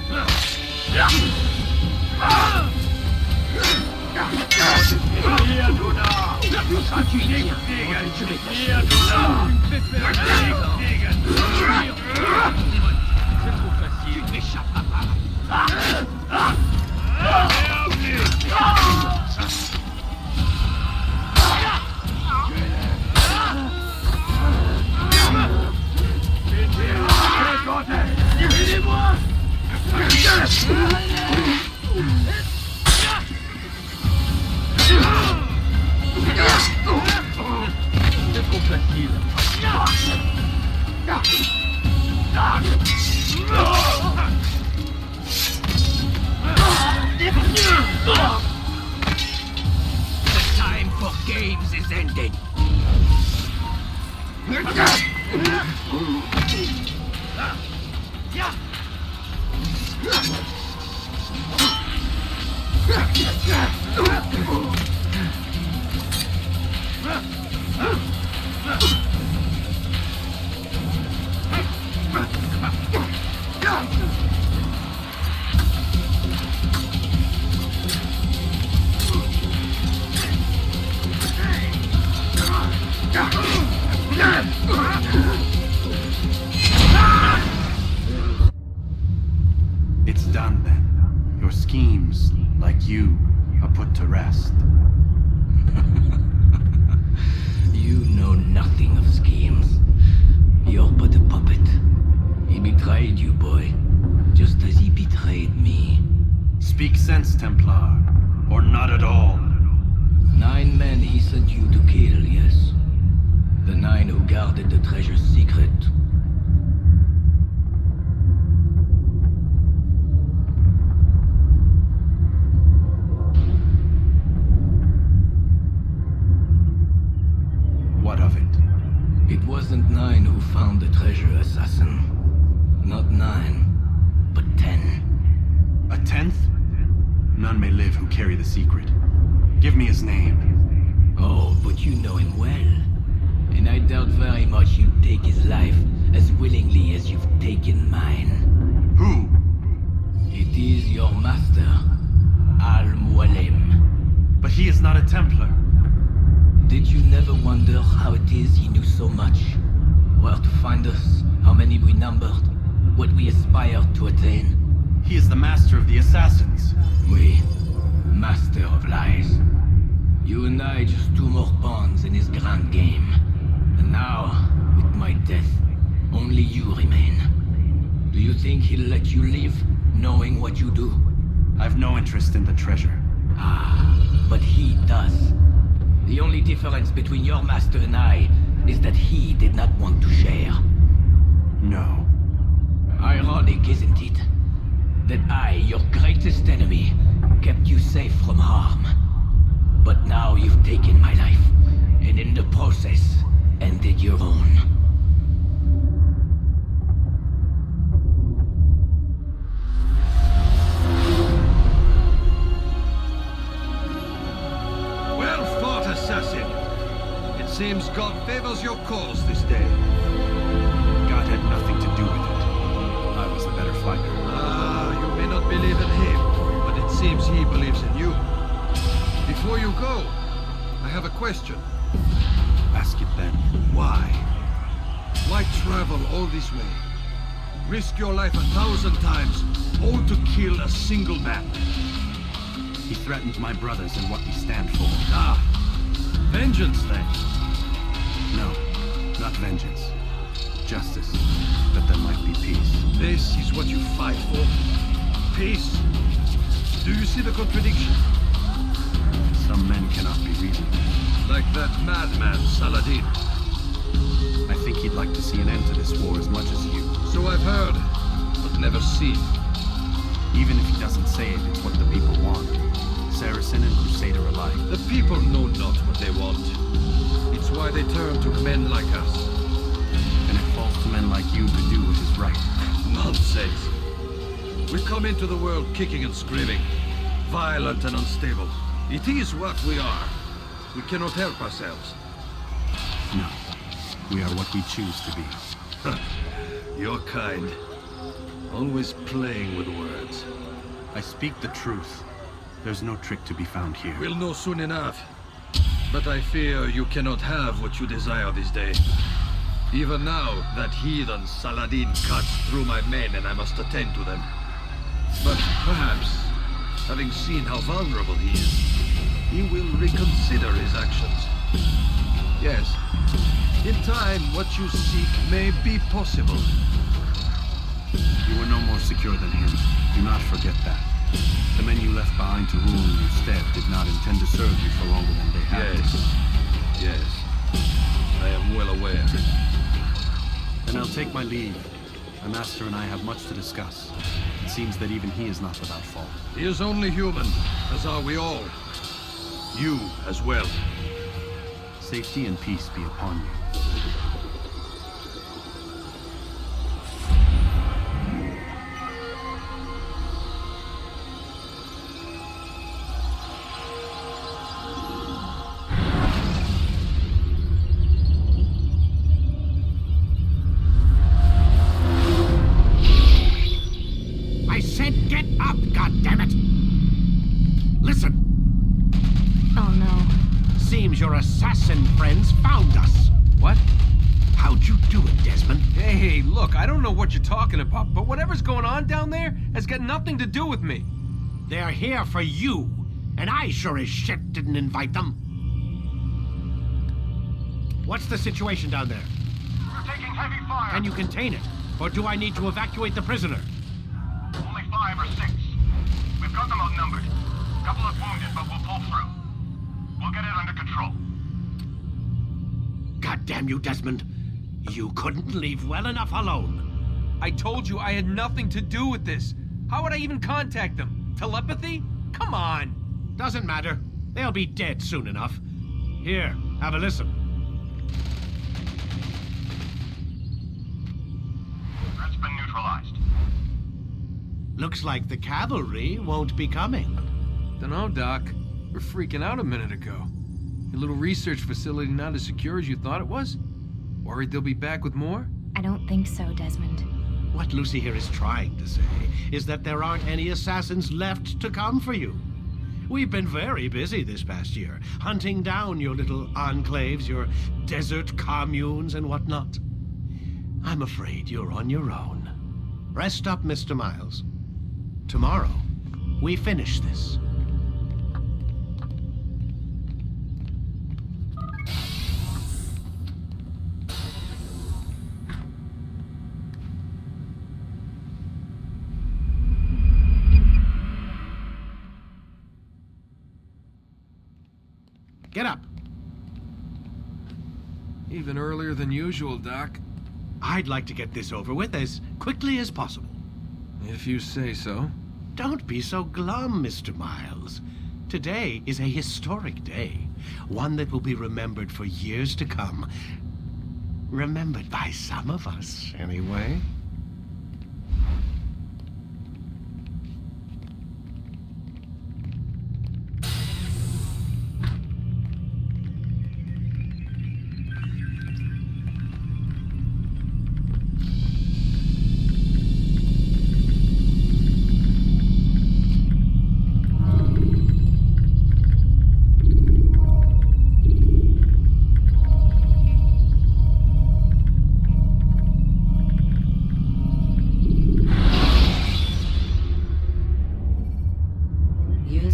temps! Hier, Duna! Du kannst nichts gegen! Hier, Duna! Tu me fais perdre nichts gegen! C'est trop facile! Tu n'échapperas pas! Aidez-moi! C'est trop facile. The time for games is ended. betrayed you, boy. Just as he betrayed me. Speak sense, Templar. Or not at all. 9 men he sent you to kill, yes? The 9 who guarded the treasure's secret. What of it? It wasn't 9 who found the treasure, assassin. Not 9, but 10. A 10th? None may live who carry the secret. Give me his name. Oh, but you know him well. And I doubt very much you'd take his life as willingly as you've taken mine. Who? It is your master, Al-Mualim. But he is not a Templar. Did you never wonder how it is he knew so much? Where to find us, how many we numbered, what we aspired to attain? He is the master of the assassins. Oui, master of lies. You and I just 2 more pawns in his grand game. And now, with my death, only you remain. Do you think he'll let you live, knowing what you do? I've no interest in the treasure. Ah, but he does. The only difference between your master and I is that he did not want to share. No. Ironic, isn't it? That I, your greatest enemy, kept you safe from harm. But now you've taken my life, and in the process, ended your own. Well fought, assassin. It seems God favors your cause this day. God had nothing to do with it. I was the better fighter. Ah, you may not believe in him, but it seems he believes in you. Before you go, I have a question. Ask it then. Why? Why travel all this way? Risk your life 1,000 times, all to kill a single man. He threatened my brothers and what we stand for. Ah, vengeance then. No, not vengeance. Justice, that there might be peace. This is what you fight for? Peace? Do you see the contradiction? Some men cannot be reasoned. Like that madman, Saladin. I think he'd like to see an end to this war as much as you. So I've heard, but never seen. Even if he doesn't say it, it's what the people want. Saracen and Crusader alike. The people know not what they want. It's why they turn to men like us. And it falls to men like you to do what is right. Nonsense. We come into the world kicking and screaming, violent and unstable. It is what we are. We cannot help ourselves. No. We are what we choose to be. Your kind. Always playing with words. I speak the truth. There's no trick to be found here. We'll know soon enough. But I fear you cannot have what you desire this day. Even now, that heathen Saladin cuts through my men and I must attend to them. But perhaps, having seen how vulnerable he is, he will reconsider his actions. Yes, in time, what you seek may be possible. You were no more secure than him. Do not forget that. The men you left behind to rule in your stead did not intend to serve you for longer than they had. Yes. I am well aware. Then I'll take my leave. My master and I have much to discuss. It seems that even he is not without fault. He is only human, as are we all. You as well. Safety and peace be upon you. I said get up, goddammit! Listen. Oh no. Seems your assassin friends found us. What? How'd you do it, Desmond? Hey, look, I don't know what you're talking about, but whatever's going on down there has got nothing to do with me. They're here for you, and I sure as shit didn't invite them. What's the situation down there? We're taking heavy fire. Can you contain it? Or do I need to evacuate the prisoner? Only 5 or 6. We've got them outnumbered. Couple of wounded, but we'll pull through. We'll get it under control. God damn you, Desmond. You couldn't leave well enough alone. I told you I had nothing to do with this. How would I even contact them? Telepathy? Come on. Doesn't matter. They'll be dead soon enough. Here, have a listen. Threat's been neutralized. Looks like the cavalry won't be coming. Dunno, Doc. We're freaking out a minute ago. Your little research facility not as secure as you thought it was? Worried they'll be back with more? I don't think so, Desmond. What Lucy here is trying to say is that there aren't any assassins left to come for you. We've been very busy this past year, hunting down your little enclaves, your desert communes and whatnot. I'm afraid you're on your own. Rest up, Mr. Miles. Tomorrow, we finish this. Get up. Even earlier than usual, Doc. I'd like to get this over with as quickly as possible. If you say so. Don't be so glum, Mr. Miles. Today is a historic day. One that will be remembered for years to come. Remembered by some of us, anyway.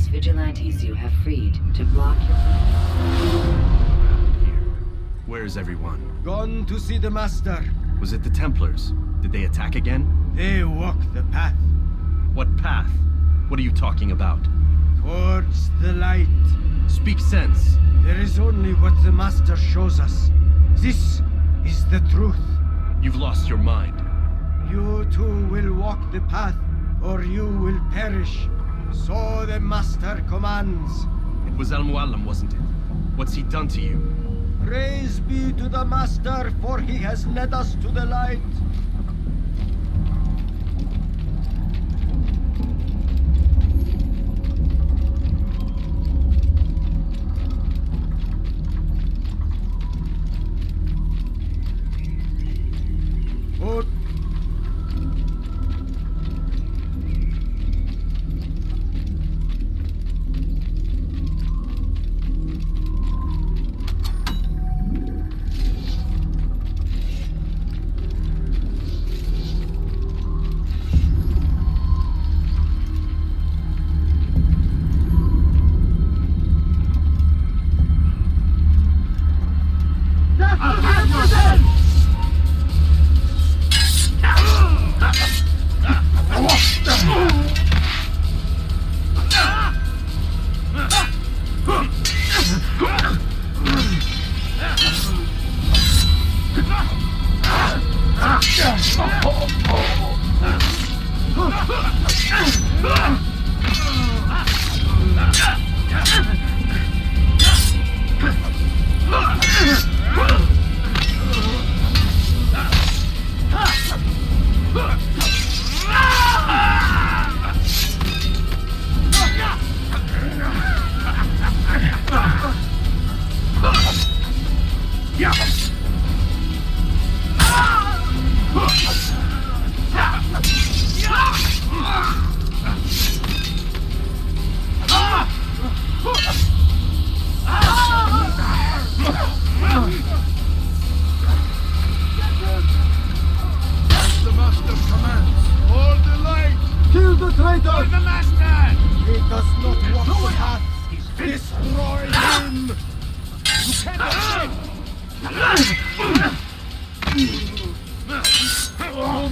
Vigilantes you have freed to block your... Where is everyone? Gone to see the Master. Was it the Templars? Did they attack again? They walk the path. What path? What are you talking about? Towards the light. Speak sense. There is only what the Master shows us. This is the truth. You've lost your mind. You too will walk the path, or you will perish. So the Master commands. It was Al-Mualim, wasn't it? What's he done to you? Praise be to the Master, for he has led us to the light. Put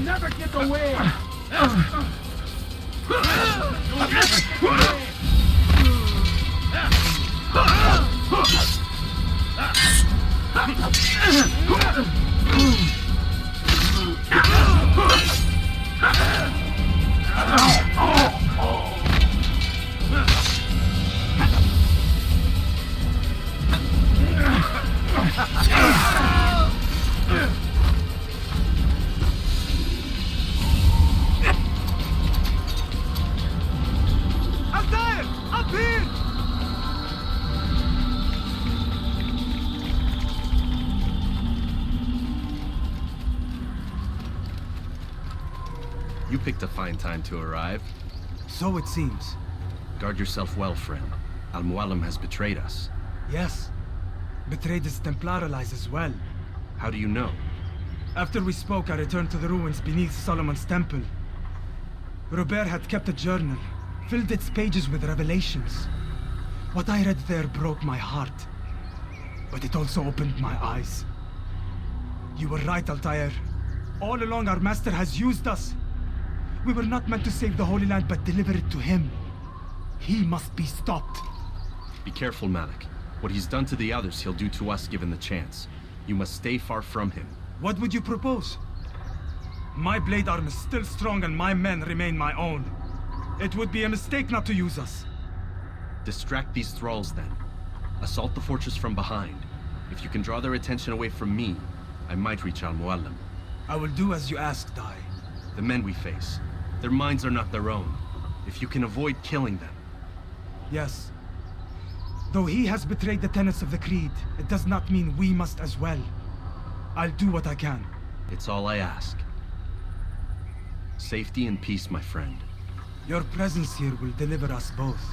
never get away! Altair! Up here! You picked a fine time to arrive. So it seems. Guard yourself well, friend. Al-Mualim has betrayed us. Yes. Betrayed his Templar allies as well. How do you know? After we spoke, I returned to the ruins beneath Solomon's temple. Robert had kept a journal, filled its pages with revelations. What I read there broke my heart. But it also opened my eyes. You were right, Altair. All along, our master has used us. We were not meant to save the Holy Land, but deliver it to him. He must be stopped. Be careful, Malik. What he's done to the others, he'll do to us given the chance. You must stay far from him. What would you propose? My blade arm is still strong and my men remain my own. It would be a mistake not to use us. Distract these thralls, then. Assault the fortress from behind. If you can draw their attention away from me, I might reach Al-Mualim. I will do as you ask, Dai. The men we face, their minds are not their own. If you can avoid killing them. Yes. Though he has betrayed the tenets of the Creed, it does not mean we must as well. I'll do what I can. It's all I ask. Safety and peace, my friend. Your presence here will deliver us both.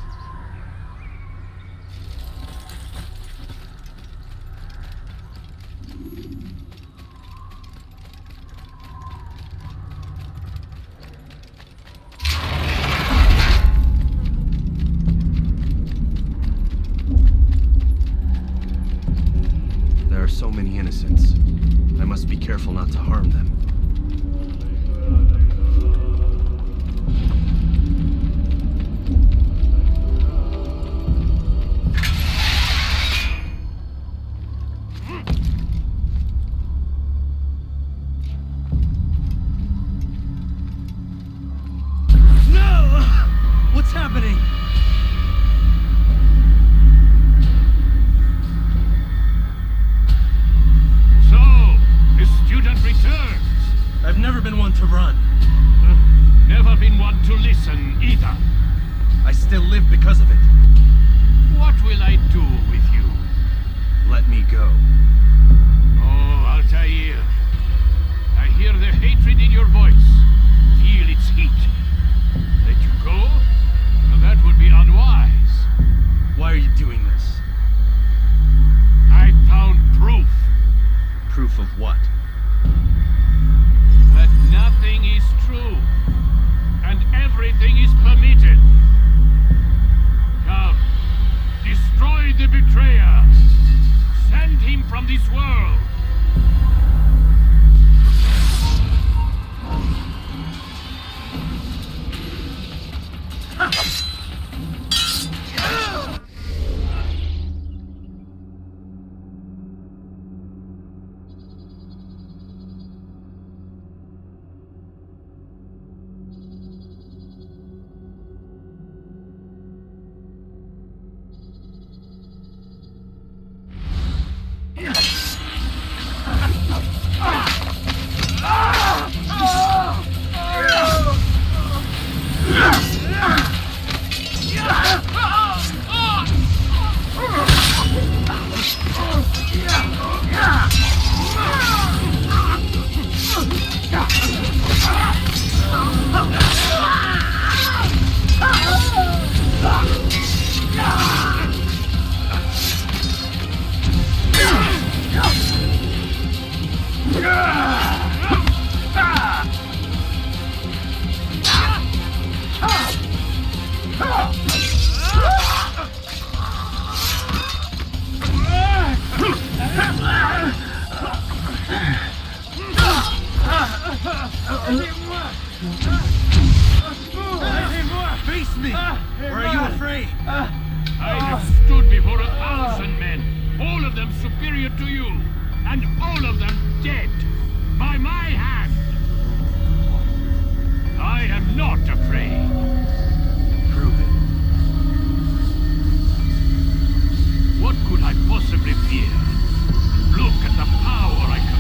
There are so many innocents. I must be careful not to harm them. No! What's happening? So, the student returns. I've never been one to run. Never been one to listen either. I still live because of it. What will I do with you? Let me go. Oh, Altair. I hear the hatred in your voice. Feel its heat. Let you go? Well, that would be unwise. Why are you doing this? I found proof. Proof of what? That nothing is true. And everything is permitted. Come. Destroy the betrayer. Send him from this world. Face me! Or are you afraid? I have stood before 1,000 men, all of them superior to you, and all of them dead, by my hand. I am not afraid. Prove it. What could I possibly fear? Look at the power I command.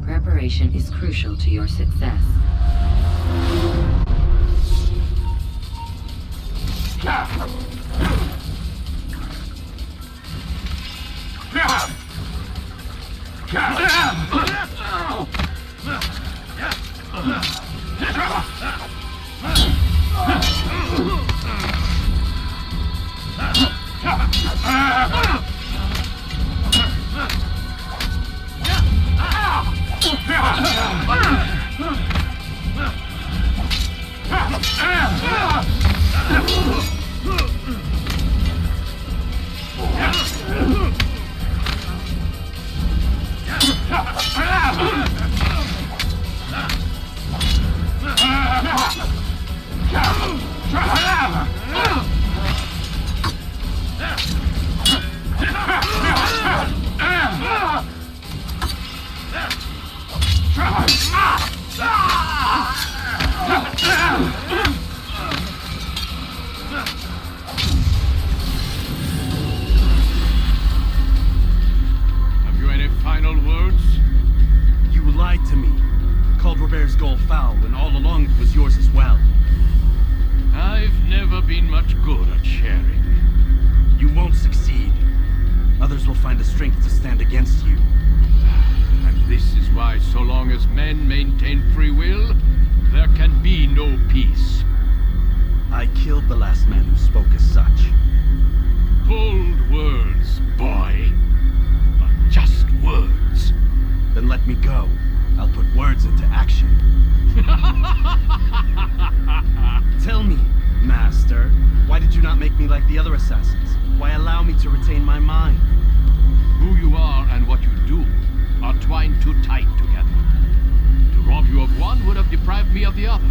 Preparation is crucial to your success. Have you any final words? You lied to me. Called Robert's goal foul when all along it was yours as well. I've never been much good at sharing. You won't succeed. Others will find the strength to stand against you. And this is why, so long as men maintain free will, there can be no peace. I killed the last man who spoke as such. Bold words, boy. But just words. Then let me go. I'll put words into action. Tell me, Master, why did you not make me like the other assassins? Why allow me to retain my mind? Who you are and what you do are twined too tight together. To rob you of one would have deprived me of the other.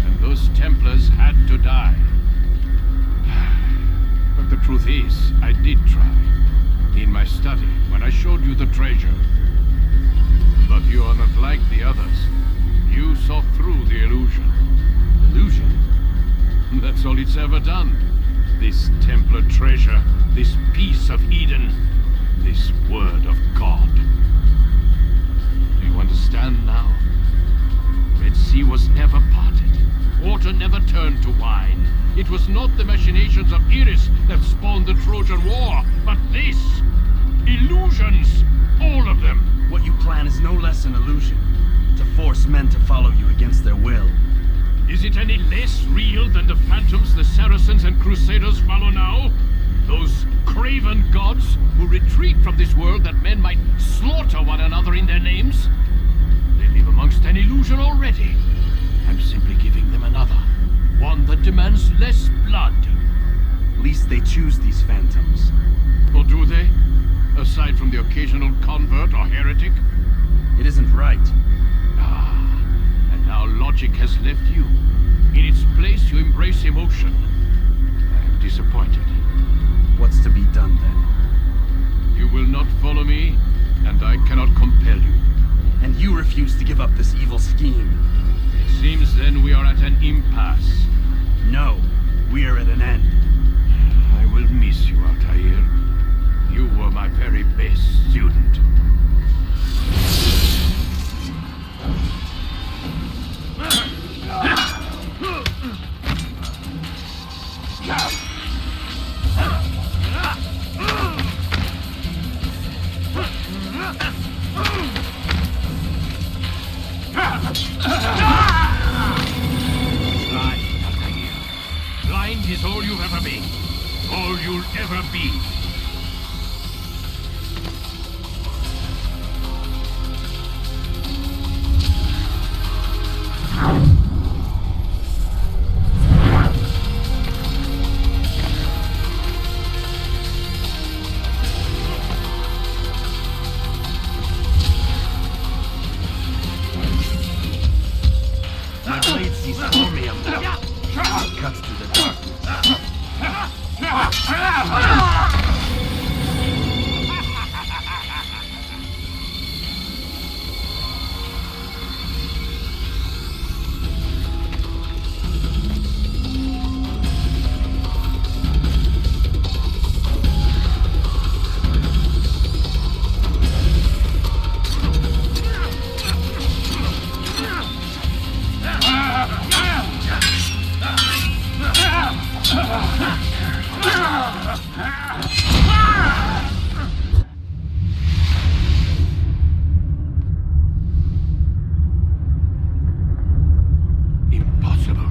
And those Templars had to die. But the truth is, I did try. In my study, when I showed you the treasure. But you are not like the others. You saw through the illusion. Illusion? That's all it's ever done. This Templar treasure, this piece of Eden, this word of God. Do you understand now? Red Sea was never parted. Water never turned to wine. It was not the machinations of Iris that spawned the Trojan War, but this! Illusions! All of them! What you plan is no less an illusion. To force men to follow you against their will. Is it any less real than the phantoms the Saracens and Crusaders follow now? Those craven gods who retreat from this world that men might slaughter one another in their names? They live amongst an illusion already. I'm simply giving them another. One that demands less blood. At least they choose these phantoms. Or do they? Aside from the occasional convert or heretic? It isn't right. Ah, and now logic has left you. In its place, you embrace emotion. I am disappointed. What's to be done then? You will not follow me, and I cannot compel you. And you refuse to give up this evil scheme. It seems then we are at an impasse. No, we are at an end. I will miss you, Altair. You were my very best student. Blind is all you've ever been. All you'll ever be. My blade sees chromium. Cuts through the darkness. Impossible.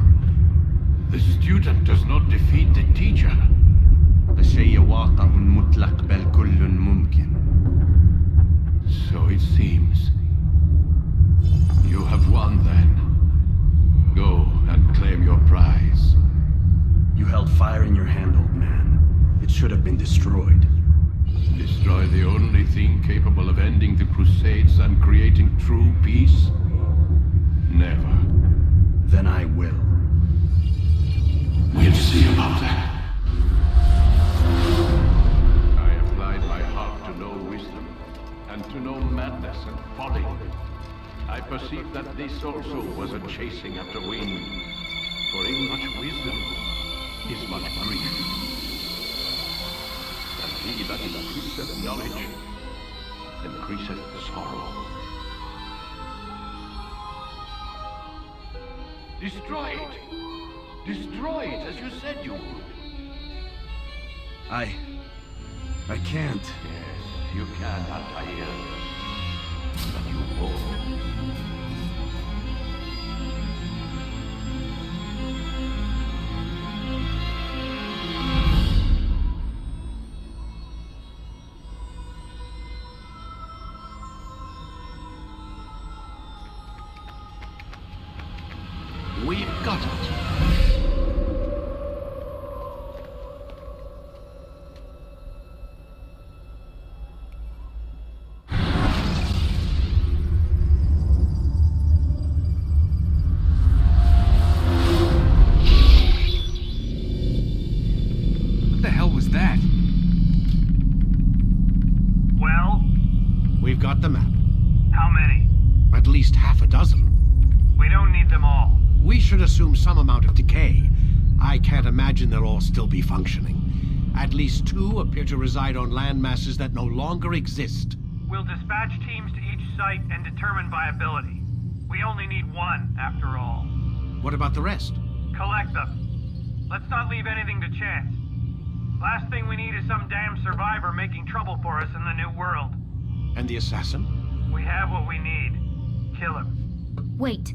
The student does not defeat the teacher. الشيء واقع مطلق بل كل ممكن. So it seems. You have won then. Go and claim your prize. You held fire in your hand, old man. It should have been destroyed. Destroy the only thing capable of ending the Crusades and creating true peace? Never. Then I will. We'll see about that. I applied my heart to know wisdom, and to know madness and folly. I perceived that this also was a chasing after wind. For in much wisdom is much grief. And he that increaseth knowledge increaseth sorrow. Destroy it! Destroy it as you said you would. I can't. Yes, you can, Altair. But you won't. We've got it. What the hell was that? Well? We've got the map. How many? At least half a dozen. We don't need them all. We should assume some amount of decay. I can't imagine they'll all still be functioning. At least 2 appear to reside on land masses that no longer exist. We'll dispatch teams to each site and determine viability. We only need 1, after all. What about the rest? Collect them. Let's not leave anything to chance. Last thing we need is some damn survivor making trouble for us in the new world. And the assassin? We have what we need. Kill him. Wait.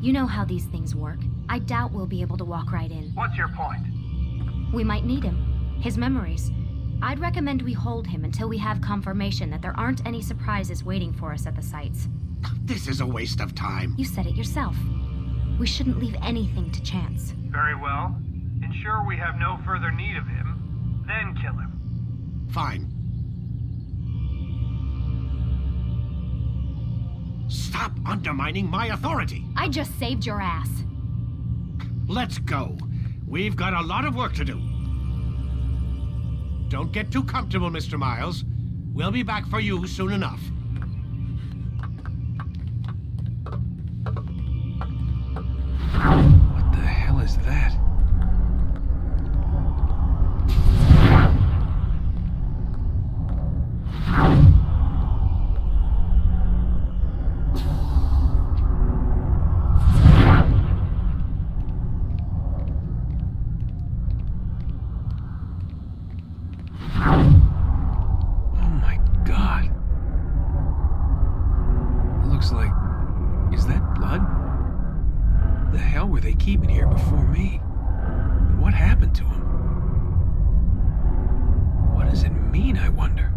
You know how these things work. I doubt we'll be able to walk right in. What's your point? We might need him. His memories. I'd recommend we hold him until we have confirmation that there aren't any surprises waiting for us at the sites. This is a waste of time. You said it yourself. We shouldn't leave anything to chance. Very well. Ensure we have no further need of him, then kill him. Fine. Stop undermining my authority! I just saved your ass. Let's go. We've got a lot of work to do. Don't get too comfortable, Mr. Miles. We'll be back for you soon enough. What the hell is that? Keeping here before me. And what happened to him? What does it mean, I wonder?